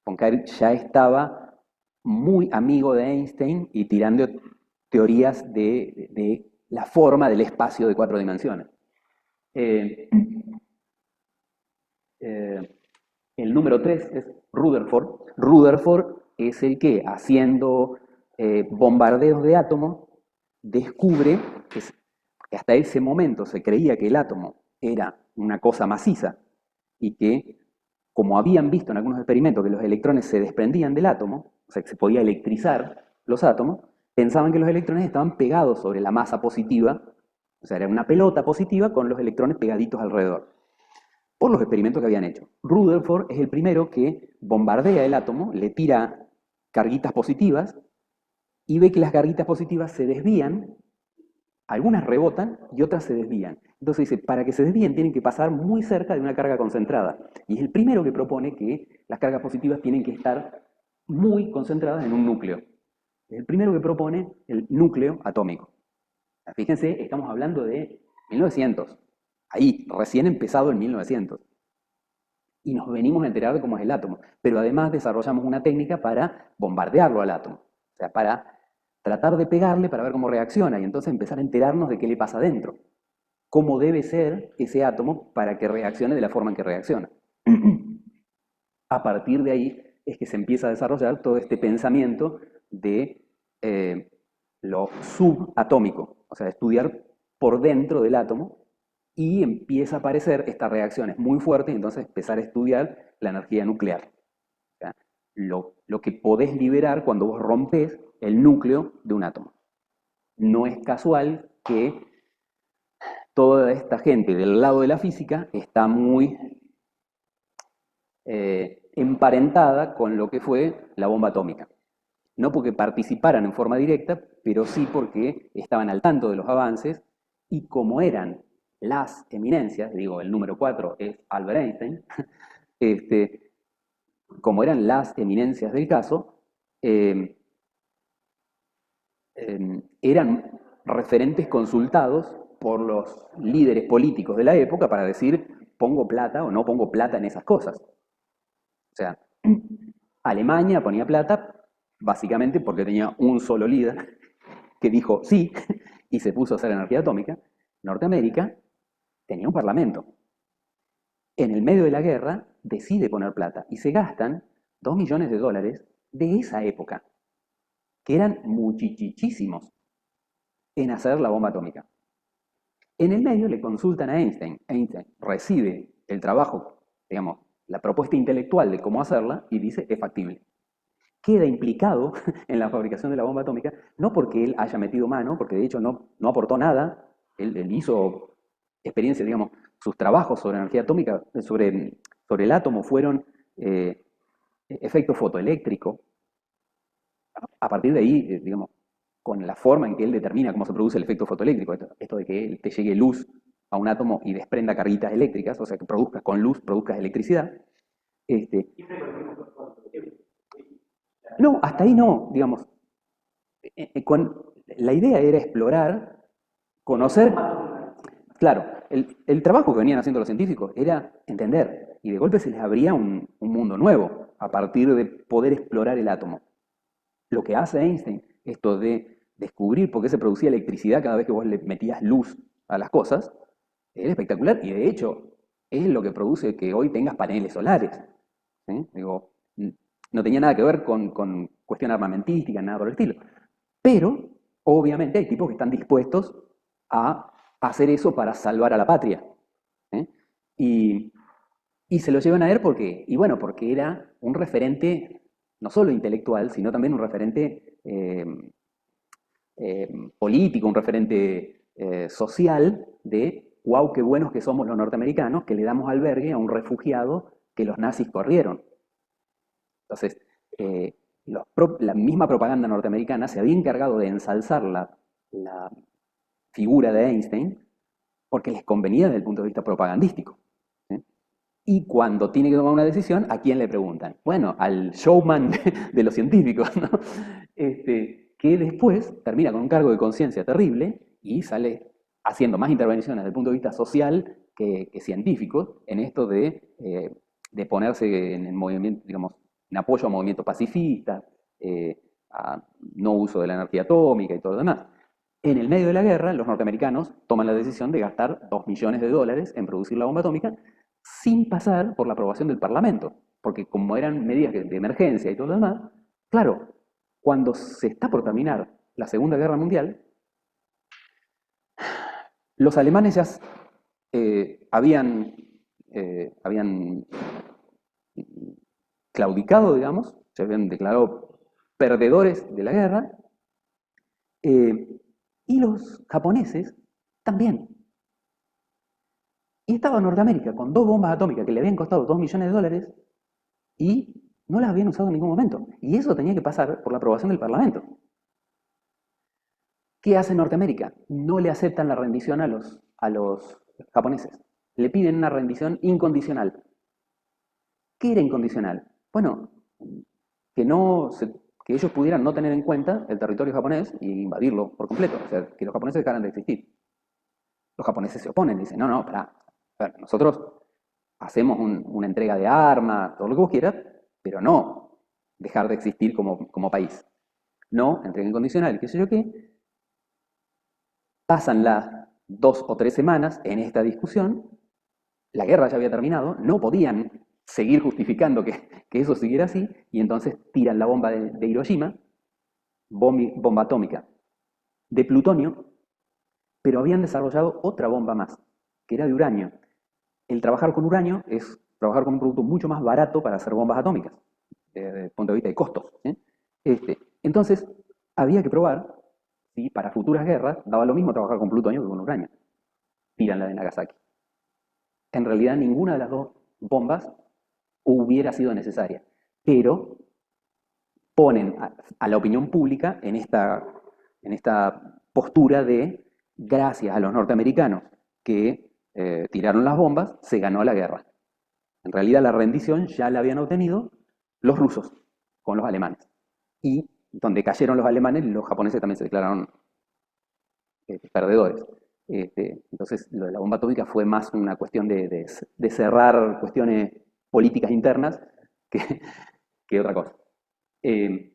Poincaré ya estaba muy amigo de Einstein y tirando teorías de la forma del espacio de 4 dimensiones. El número 3 es Rutherford. Rutherford es el que, haciendo bombardeos de átomos, descubre que hasta ese momento se creía que el átomo era una cosa maciza y que, como habían visto en algunos experimentos que los electrones se desprendían del átomo, o sea, que se podía electrizar los átomos, pensaban que los electrones estaban pegados sobre la masa positiva, o sea, era una pelota positiva con los electrones pegaditos alrededor, por los experimentos que habían hecho. Rutherford es el primero que bombardea el átomo, le tira carguitas positivas y ve que las carguitas positivas se desvían, algunas rebotan y otras se desvían. Entonces dice, para que se desvíen tienen que pasar muy cerca de una carga concentrada. Y es el primero que propone que las cargas positivas tienen que estar muy concentradas en un núcleo. Es el primero que propone el núcleo atómico. Fíjense, estamos hablando de 1900. Ahí, recién empezado en 1900. Y nos venimos a enterar de cómo es el átomo. Pero además desarrollamos una técnica para bombardearlo al átomo. O sea, para tratar de pegarle para ver cómo reacciona y entonces empezar a enterarnos de qué le pasa adentro. Cómo debe ser ese átomo para que reaccione de la forma en que reacciona. A partir de ahí es que se empieza a desarrollar todo este pensamiento de lo subatómico. O sea, estudiar por dentro del átomo. Y empieza a aparecer estas reacciones muy fuertes y entonces empezar a estudiar la energía nuclear. O sea, lo que podés liberar cuando vos rompes el núcleo de un átomo. No es casual que toda esta gente del lado de la física está muy emparentada con lo que fue la bomba atómica. No porque participaran en forma directa, pero sí porque estaban al tanto de los avances y como eran las eminencias, digo, el número 4 es Albert Einstein, como eran las eminencias del caso, eran referentes consultados por los líderes políticos de la época para decir, pongo plata o no pongo plata en esas cosas. O sea, Alemania ponía plata básicamente porque tenía un solo líder que dijo sí y se puso a hacer energía atómica. Norteamérica tenía un parlamento. En el medio de la guerra decide poner plata y se gastan 2 millones de dólares de esa época, que eran muchichichísimos, en hacer la bomba atómica. En el medio le consultan a Einstein. Einstein recibe el trabajo, digamos, la propuesta intelectual de cómo hacerla y dice, es factible. Queda implicado en la fabricación de la bomba atómica, no porque él haya metido mano, porque de hecho no aportó nada, él hizo experiencia, digamos, sus trabajos sobre energía atómica, sobre el átomo fueron efecto fotoeléctrico. A partir de ahí, digamos, con la forma en que él determina cómo se produce el efecto fotoeléctrico, esto de que te llegue luz a un átomo y desprenda carguitas eléctricas, o sea, que produzcas con luz, produzcas electricidad. No, hasta ahí no, digamos. La idea era explorar, conocer. Claro, el trabajo que venían haciendo los científicos era entender, y de golpe se les abría un mundo nuevo a partir de poder explorar el átomo. Lo que hace Einstein, esto de descubrir por qué se producía electricidad cada vez que vos le metías luz a las cosas, es espectacular y de hecho es lo que produce que hoy tengas paneles solares. ¿Sí? Digo, no tenía nada que ver con cuestión armamentística, nada por el estilo. Pero, obviamente, hay tipos que están dispuestos a hacer eso para salvar a la patria. ¿Eh? Y se lo llevan a él porque, y bueno, porque era un referente no solo intelectual, sino también un referente político, un referente social de, wow, qué buenos que somos los norteamericanos, que le damos albergue a un refugiado que los nazis corrieron. Entonces, la misma propaganda norteamericana se había encargado de ensalzar la figura de Einstein porque les convenía desde el punto de vista propagandístico. ¿Sí? Y cuando tiene que tomar una decisión, ¿a quién le preguntan? Bueno, al showman de los científicos, ¿no? Que después termina con un cargo de conciencia terrible y sale haciendo más intervenciones desde el punto de vista social que científico en esto de ponerse en el movimiento, digamos, en apoyo a movimientos pacifistas, a no uso de la energía atómica y todo lo demás. En el medio de la guerra, los norteamericanos toman la decisión de gastar 2 millones de dólares en producir la bomba atómica sin pasar por la aprobación del Parlamento, porque como eran medidas de emergencia y todo lo demás, claro, cuando se está por terminar la Segunda Guerra Mundial, los alemanes ya habían claudicado, digamos, se habían declarado perdedores de la guerra, y los japoneses también. Y estaba Norteamérica con 2 bombas atómicas que le habían costado 2 millones de dólares y no las habían usado en ningún momento. Y eso tenía que pasar por la aprobación del Parlamento. ¿Qué hace Norteamérica? No le aceptan la rendición a los japoneses. Le piden una rendición incondicional. ¿Qué era incondicional? Bueno, que ellos pudieran no tener en cuenta el territorio japonés y invadirlo por completo. O sea, que los japoneses dejaran de existir. Los japoneses se oponen, dicen, no, pará. Nosotros hacemos una entrega de armas, todo lo que vos quieras, pero no dejar de existir como país. No, entrega incondicional, qué sé yo qué. Pasan las 2 o 3 semanas en esta discusión, la guerra ya había terminado, no podían seguir justificando que eso siguiera así, y entonces tiran la bomba de Hiroshima, bomba atómica de plutonio, pero habían desarrollado otra bomba más, que era de uranio. El trabajar con uranio es trabajar con un producto mucho más barato para hacer bombas atómicas, desde el punto de vista de costos. Entonces, había que probar si para futuras guerras daba lo mismo trabajar con plutonio que con uranio. Tiran la de Nagasaki. En realidad, ninguna de las 2 bombas hubiera sido necesaria, pero ponen a la opinión pública en esta postura de, gracias a los norteamericanos que tiraron las bombas, se ganó la guerra. En realidad la rendición ya la habían obtenido los rusos con los alemanes. Y donde cayeron los alemanes, los japoneses también se declararon perdedores. Entonces, lo de la bomba atómica fue más una cuestión de cerrar cuestiones políticas internas que otra cosa. Bien,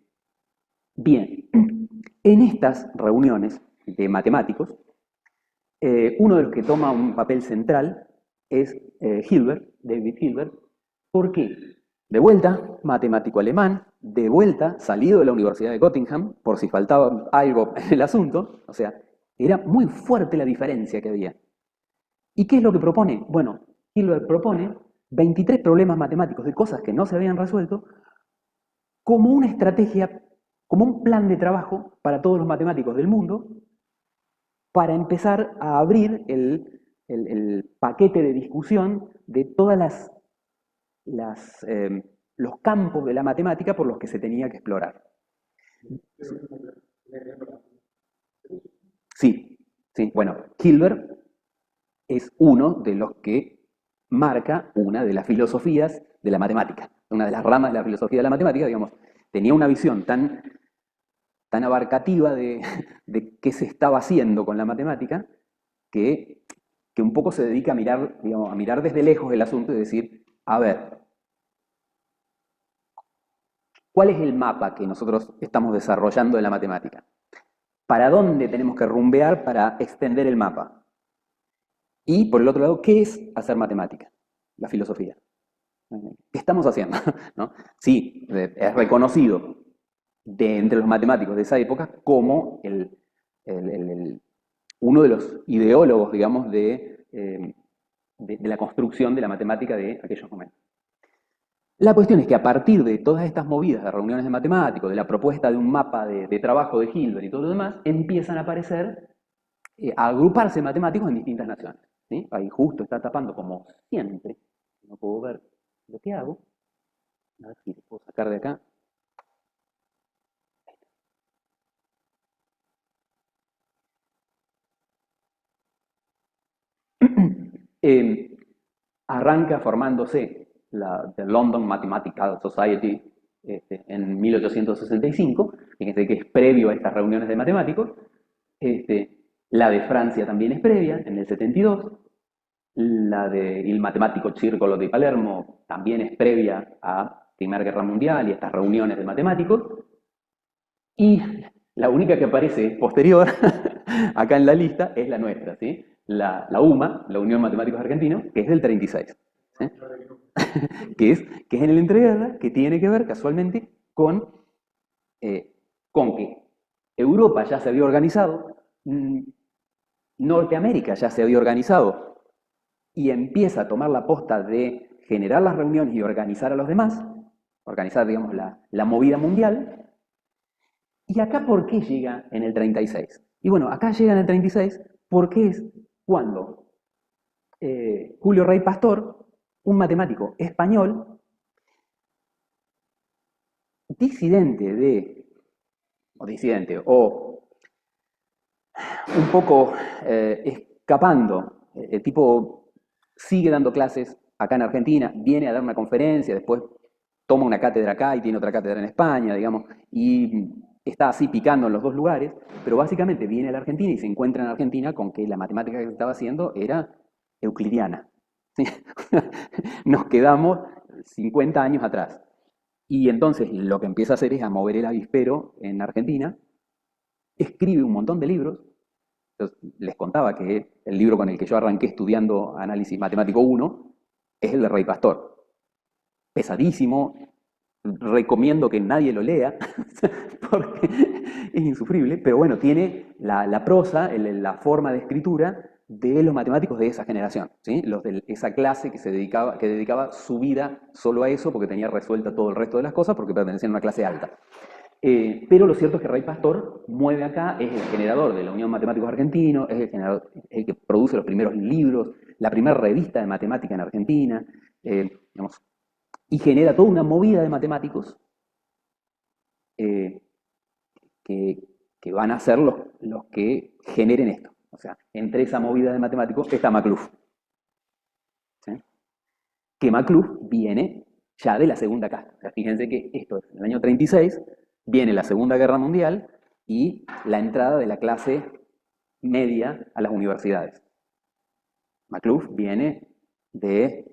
en estas reuniones de matemáticos, uno de los que toma un papel central es Hilbert, David Hilbert. ¿Por qué? De vuelta, matemático alemán, de vuelta, salido de la Universidad de Göttingen, por si faltaba algo en el asunto, o sea, era muy fuerte la diferencia que había. ¿Y qué es lo que propone? Bueno, Hilbert propone 23 problemas matemáticos de cosas que no se habían resuelto como una estrategia, como un plan de trabajo para todos los matemáticos del mundo para empezar a abrir el paquete de discusión de todas los campos de la matemática por los que se tenía que explorar. Sí, sí, bueno, Hilbert es uno de los que marca una de las filosofías de la matemática, una de las ramas de la filosofía de la matemática, digamos, tenía una visión tan abarcativa de qué se estaba haciendo con la matemática, que un poco se dedica a mirar, digamos, a mirar desde lejos el asunto y decir, a ver, ¿cuál es el mapa que nosotros estamos desarrollando en la matemática? ¿Para dónde tenemos que rumbear para extender el mapa? Y por el otro lado, ¿qué es hacer matemática? La filosofía. ¿Qué estamos haciendo? ¿No? Sí, es reconocido entre los matemáticos de esa época como uno de los ideólogos, digamos, de la construcción de la matemática de aquellos momentos. La cuestión es que a partir de todas estas movidas de reuniones de matemáticos, de la propuesta de un mapa de trabajo de Hilbert y todo lo demás, empiezan a aparecer, a agruparse matemáticos en distintas naciones. ¿Sí? Ahí justo está tapando, como siempre, no puedo ver lo que hago, a ver si lo puedo sacar de acá. Arranca formándose The London Mathematical Society en 1865, fíjense que es previo a estas reuniones de matemáticos. La de Francia también es previa, en el 72. La del Matemático Círculo de Palermo también es previa a Primera Guerra Mundial y a estas reuniones de matemáticos. Y la única que aparece posterior, acá en la lista, es la nuestra, ¿sí? La UMA, la Unión Matemáticos Argentinos, que es del 36. ¿Sí? que es en el entreguerra, que tiene que ver casualmente con que Europa ya se había organizado, Norteamérica ya se había organizado y empieza a tomar la posta de generar las reuniones y organizar a los demás, organizar, digamos, la movida mundial. ¿Y acá por qué llega en el 36? Y bueno, acá llega en el 36 porque es cuando Julio Rey Pastor, un matemático español, disidente o un poco escapando, el tipo sigue dando clases acá en Argentina, viene a dar una conferencia, después toma una cátedra acá y tiene otra cátedra en España, digamos, y está así picando en los dos lugares, pero básicamente viene a la Argentina y se encuentra en Argentina con que la matemática que se estaba haciendo era euclidiana. ¿Sí? Nos quedamos 50 años atrás. Y entonces lo que empieza a hacer es a mover el avispero en Argentina, escribe un montón de libros. Entonces, les contaba que el libro con el que yo arranqué estudiando Análisis Matemático 1 es el de Rey Pastor. Pesadísimo, recomiendo que nadie lo lea, porque es insufrible, pero bueno, tiene la prosa, la forma de escritura de los matemáticos de esa generación, ¿sí? Los de esa clase que dedicaba su vida solo a eso, porque tenía resuelta todo el resto de las cosas, porque pertenecían a una clase alta. Pero lo cierto es que Rey Pastor mueve acá, es el generador de la Unión Matemáticos Argentinos, es el que produce los primeros libros, la primera revista de matemática en Argentina, digamos, y genera toda una movida de matemáticos que van a ser los que generen esto. O sea, entre esa movida de matemáticos está McLuhan. ¿Sí? Que McLuhan viene ya de la Segunda Guerra. O sea, fíjense que esto es en el año 36, viene la Segunda Guerra Mundial y la entrada de la clase media a las universidades. McLuhan viene de...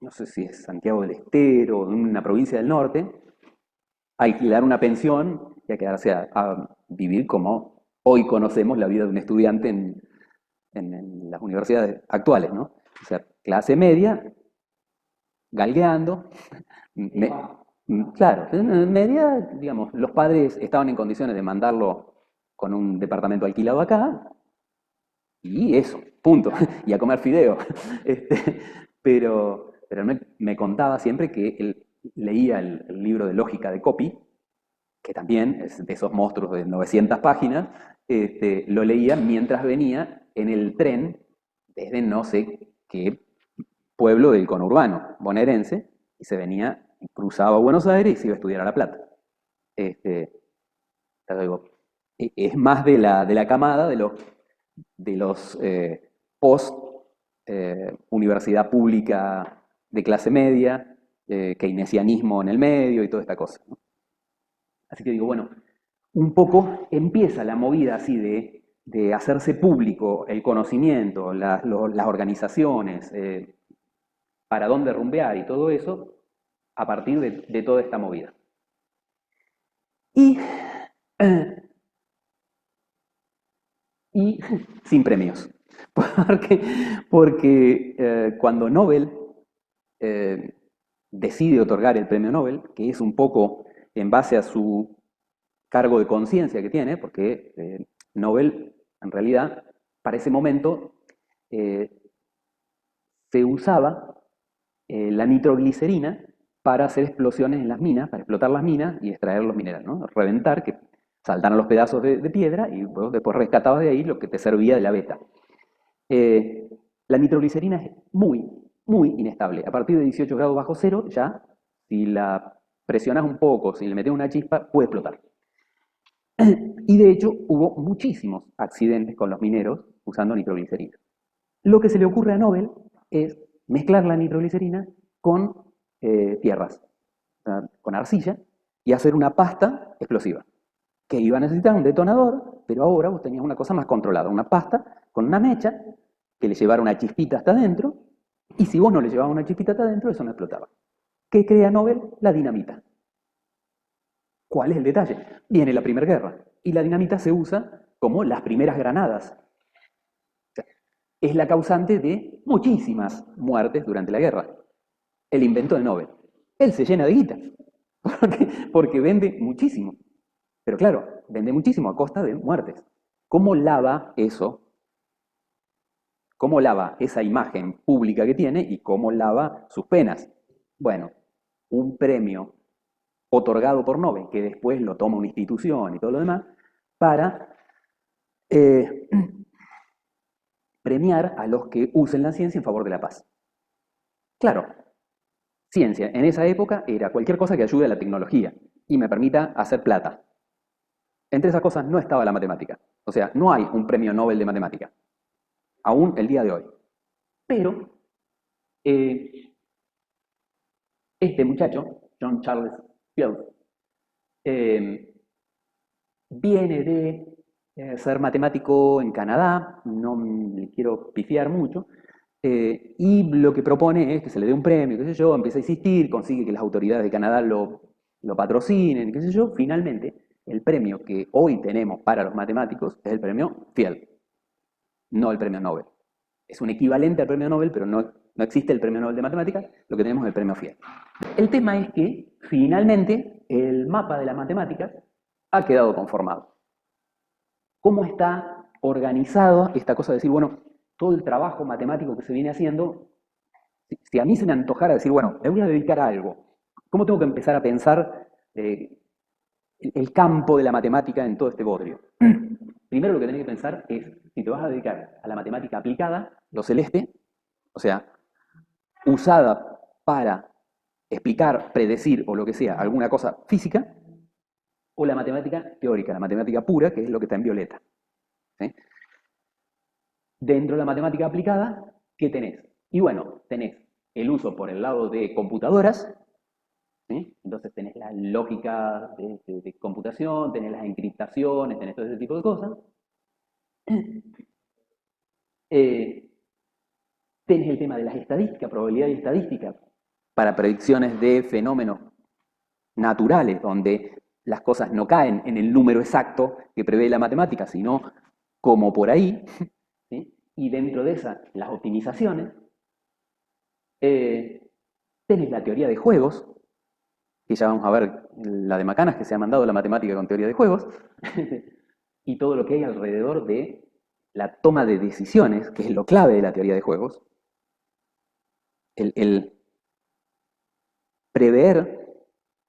no sé si es Santiago del Estero, de una provincia del norte, a alquilar una pensión y a quedarse a vivir como hoy conocemos la vida de un estudiante en las universidades actuales, ¿no? O sea, clase media, galgueando, me- claro, media, digamos, los padres estaban en condiciones de mandarlo con un departamento alquilado acá, y eso, punto. Y a comer fideo. Este, pero él me contaba siempre que él leía el libro de lógica de Copy, que también es de esos monstruos de 900 páginas, lo leía mientras venía en el tren desde no sé qué pueblo del conurbano bonaerense, y se venía, cruzaba Buenos Aires y se iba a estudiar a La Plata. Este, te digo, es más de la camada de los post universidad pública de clase media, keynesianismo en el medio y toda esta cosa, ¿no? Así que digo, bueno, un poco empieza la movida así de hacerse público el conocimiento, las organizaciones, para dónde rumbear y todo eso, a partir de toda esta movida. Y, eh, y sin premios. Porque cuando Nobel eh, decide otorgar el premio Nobel, que es un poco en base a su cargo de conciencia que tiene, porque Nobel, en realidad, para ese momento, eh, se usaba la nitroglicerina para hacer explosiones en las minas, para explotar las minas y extraer los minerales, ¿no? Reventar, que saltaran los pedazos de piedra y vos después rescatabas de ahí lo que te servía de la beta. Eh, la nitroglicerina es muy inestable. A partir de 18 grados bajo cero, ya, si la presionas un poco, si le metes una chispa, puede explotar. Y de hecho, hubo muchísimos accidentes con los mineros usando nitroglicerina. Lo que se le ocurre a Nobel es mezclar la nitroglicerina con tierras, o sea, con arcilla, y hacer una pasta explosiva, que iba a necesitar un detonador, pero ahora vos tenías una cosa más controlada, una pasta con una mecha que le llevara una chispita hasta adentro, y si vos no le llevabas una chispita hasta adentro, eso no explotaba. ¿Qué crea Nobel? La dinamita. ¿Cuál es el detalle? Viene la Primera Guerra, y la dinamita se usa como las primeras granadas. O sea, es la causante de muchísimas muertes durante la guerra. El invento de Nobel. Él se llena de guita, porque vende muchísimo. Pero claro, vende muchísimo a costa de muertes. ¿Cómo lava eso? ¿Cómo lava esa imagen pública que tiene y cómo lava sus penas? Bueno, un premio otorgado por Nobel, que después lo toma una institución y todo lo demás, para eh, premiar a los que usen la ciencia en favor de la paz. Claro, ciencia en esa época era cualquier cosa que ayude a la tecnología y me permita hacer plata. Entre esas cosas no estaba la matemática. O sea, no hay un premio Nobel de matemática, aún el día de hoy. Pero eh, este muchacho, John Charles Field, eh, viene de ser matemático en Canadá, no le quiero pifiar mucho, y lo que propone es que se le dé un premio, qué sé yo, empieza a insistir, consigue que las autoridades de Canadá lo patrocinen, qué sé yo. Finalmente, el premio que hoy tenemos para los matemáticos es el premio Field, no el premio Nobel. Es un equivalente al premio Nobel, pero no existe el premio Nobel de Matemáticas, lo que tenemos es el premio Field. El tema es que finalmente el mapa de las matemáticas ha quedado conformado. ¿Cómo está organizado esta cosa de decir, bueno, todo el trabajo matemático que se viene haciendo, si a mí se me antojara decir, bueno, me voy a dedicar a algo, ¿cómo tengo que empezar a pensar el campo de la matemática en todo este bodrio? Primero lo que tenés que pensar es, si te vas a dedicar a la matemática aplicada, lo celeste, o sea, usada para explicar, predecir o lo que sea, alguna cosa física, o la matemática teórica, la matemática pura, que es lo que está en violeta. ¿Sí? Dentro de la matemática aplicada, ¿qué tenés? Y bueno, tenés el uso por el lado de computadoras, ¿sí? Entonces tenés la lógica de computación, tenés las encriptaciones, tenés todo ese tipo de cosas. Eh, tenés el tema de las estadísticas, probabilidad y estadística, para predicciones de fenómenos naturales, donde las cosas no caen en el número exacto que prevé la matemática, sino como por ahí, ¿sí? Y dentro de esas, las optimizaciones, tenés la teoría de juegos, que ya vamos a ver la de Macanas, que se ha mandado la matemática con teoría de juegos, y todo lo que hay alrededor de la toma de decisiones, que es lo clave de la teoría de juegos, el prever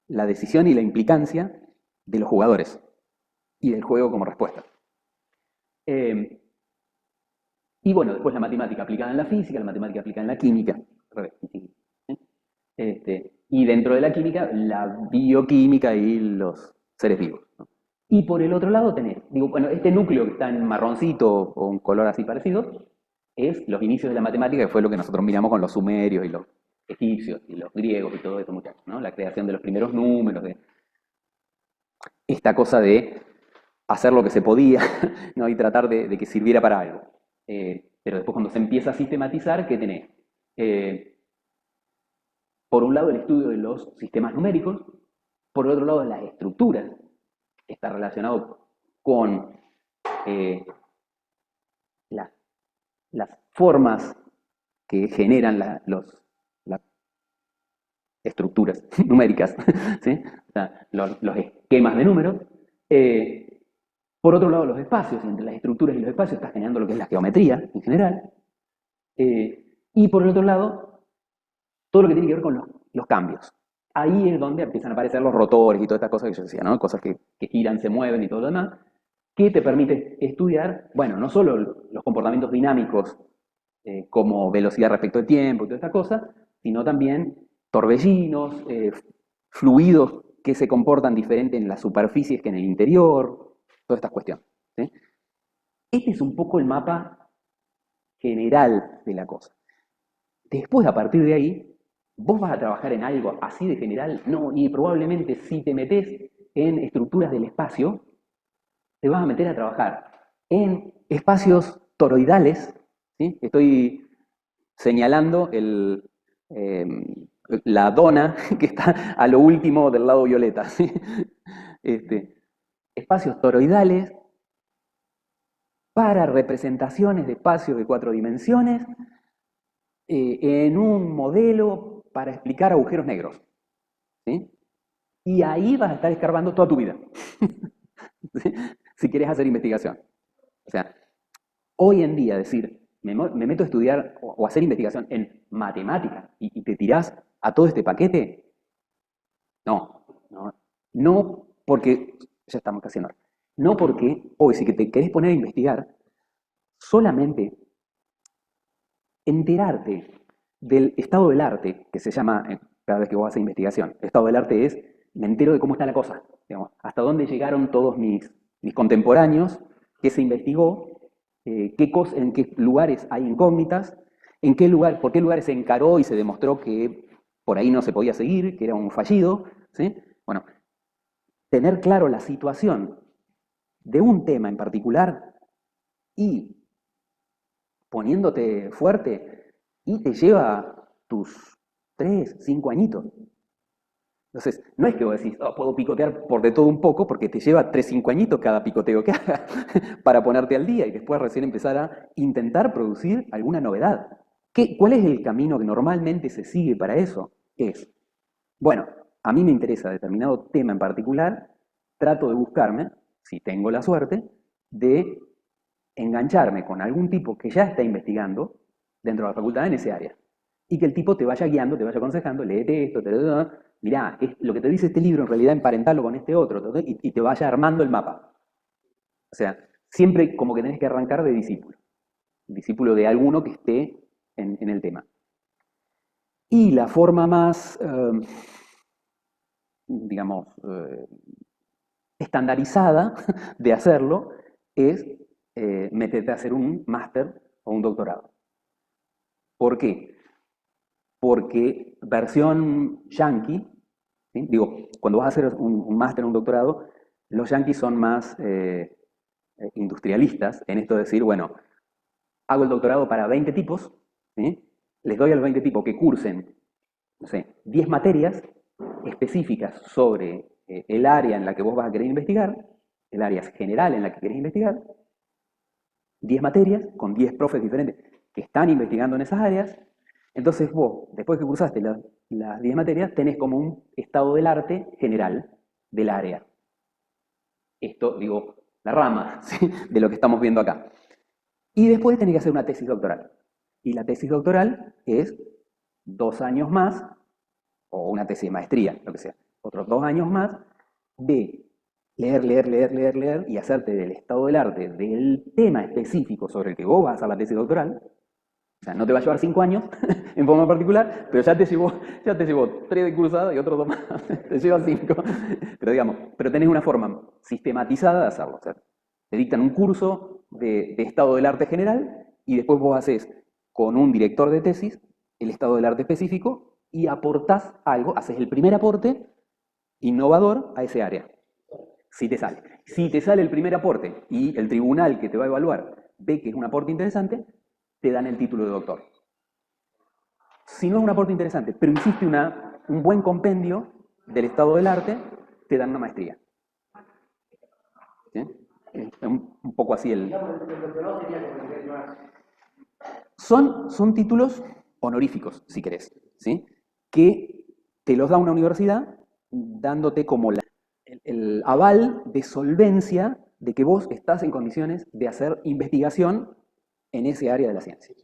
la decisión y la implicancia de los jugadores y del juego como respuesta. Y bueno, después la matemática aplicada en la física, la matemática aplicada en la química, y dentro de la química, la bioquímica y los seres vivos, ¿no? Y por el otro lado tenés, digo, bueno, este núcleo que está en marroncito o un color así parecido, es los inicios de la matemática, que fue lo que nosotros miramos con los sumerios y los egipcios y los griegos y todo eso, muchachos, ¿no? La creación de los primeros números, de esta cosa de hacer lo que se podía, ¿no? Y tratar de que sirviera para algo. Pero después cuando se empieza a sistematizar, ¿qué tenés? Por un lado el estudio de los sistemas numéricos, por el otro lado las estructuras, que está relacionado con las formas que generan las estructuras numéricas, ¿sí? O sea, los esquemas de números. Por otro lado, los espacios, y entre las estructuras y los espacios está generando lo que es la geometría en general. Y por el otro lado, todo lo que tiene que ver con los cambios. Ahí es donde empiezan a aparecer los rotores y todas estas cosas que yo decía, ¿no? Cosas que giran, se mueven y todo lo demás, que te permite estudiar, bueno, no solo los comportamientos dinámicos como velocidad respecto al tiempo y toda esta cosa, sino también torbellinos, fluidos que se comportan diferente en las superficies que en el interior, todas estas cuestiones, ¿sí? Este es un poco el mapa general de la cosa. Después, a partir de ahí, ¿vos vas a trabajar en algo así de general? No, y probablemente si te metés en estructuras del espacio, te vas a meter a trabajar en espacios toroidales, ¿sí? Estoy señalando la dona que está a lo último del lado violeta, ¿sí? Espacios toroidales para representaciones de espacios de 4 dimensiones, en un modelo para explicar agujeros negros, ¿sí? Y ahí vas a estar escarbando toda tu vida, ¿sí? Si quieres hacer investigación. O sea, hoy en día decir, me meto a estudiar o hacer investigación en matemática y te tirás a todo este paquete, no porque, ya estamos casi en hora, no porque hoy si que te querés poner a investigar, solamente enterarte del estado del arte, que se llama, cada vez que vos haces investigación, el estado del arte es, me entero de cómo está la cosa, digamos, hasta dónde llegaron todos mis contemporáneos, qué se investigó, en qué lugares hay incógnitas, por qué lugares se encaró y se demostró que por ahí no se podía seguir, que era un fallido, ¿sí? Bueno, tener claro la situación de un tema en particular y poniéndote fuerte y te lleva tus 3, 5 añitos. Entonces, no es que vos decís, oh, puedo picotear por de todo un poco, porque te lleva 3, 5 añitos cada picoteo que hagas para ponerte al día y después recién empezar a intentar producir alguna novedad. ¿Cuál es el camino que normalmente se sigue para eso? Bueno, a mí me interesa determinado tema en particular, trato de buscarme, si tengo la suerte, de engancharme con algún tipo que ya está investigando dentro de la facultad en ese área. Y que el tipo te vaya guiando, te vaya aconsejando, léete esto, mirá, lo que te dice este libro en realidad emparentarlo con este otro, y te vaya armando el mapa. O sea, siempre como que tenés que arrancar de discípulo de alguno que esté en el tema. Y la forma más, digamos, estandarizada de hacerlo es meterte a hacer un máster o un doctorado. ¿Por qué? Porque versión yankee, ¿sí? Digo, cuando vas a hacer un máster o un doctorado, los yankees son más industrialistas en esto de decir, bueno, hago el doctorado para 20 tipos, ¿sí? Les doy a los 20 tipos que cursen no sé, 10 materias específicas sobre el área en la que vos vas a querer investigar, el área general en la que querés investigar, 10 materias con 10 profes diferentes que están investigando en esas áreas. Entonces vos, después que cursaste las 10 materias, tenés como un estado del arte general del área. Esto, digo, la rama, ¿sí?, de lo que estamos viendo acá. Y después tenés que hacer una tesis doctoral. Y la tesis doctoral es 2 años más, o una tesis de maestría, lo que sea, otros 2 años más de leer y hacerte del estado del arte del tema específico sobre el que vos vas a hacer la tesis doctoral. O sea, no te va a llevar 5 años en forma particular, pero ya te llevó 3 de cursada y otros 2 más, te llevan 5. Pero digamos, tenés una forma sistematizada de hacerlo. O sea, te dictan un curso de estado del arte general y después vos haces con un director de tesis el estado del arte específico y aportás algo, haces el primer aporte innovador a ese área. Si te sale. Si te sale el primer aporte y el tribunal que te va a evaluar ve que es un aporte interesante, te dan el título de doctor. Si no es un aporte interesante, pero hiciste un buen compendio del estado del arte, te dan una maestría. ¿Sí? Es un poco así el... Son títulos honoríficos, si querés, ¿sí?, que te los da una universidad dándote como el aval de solvencia de que vos estás en condiciones de hacer investigación en ese área de la ciencia.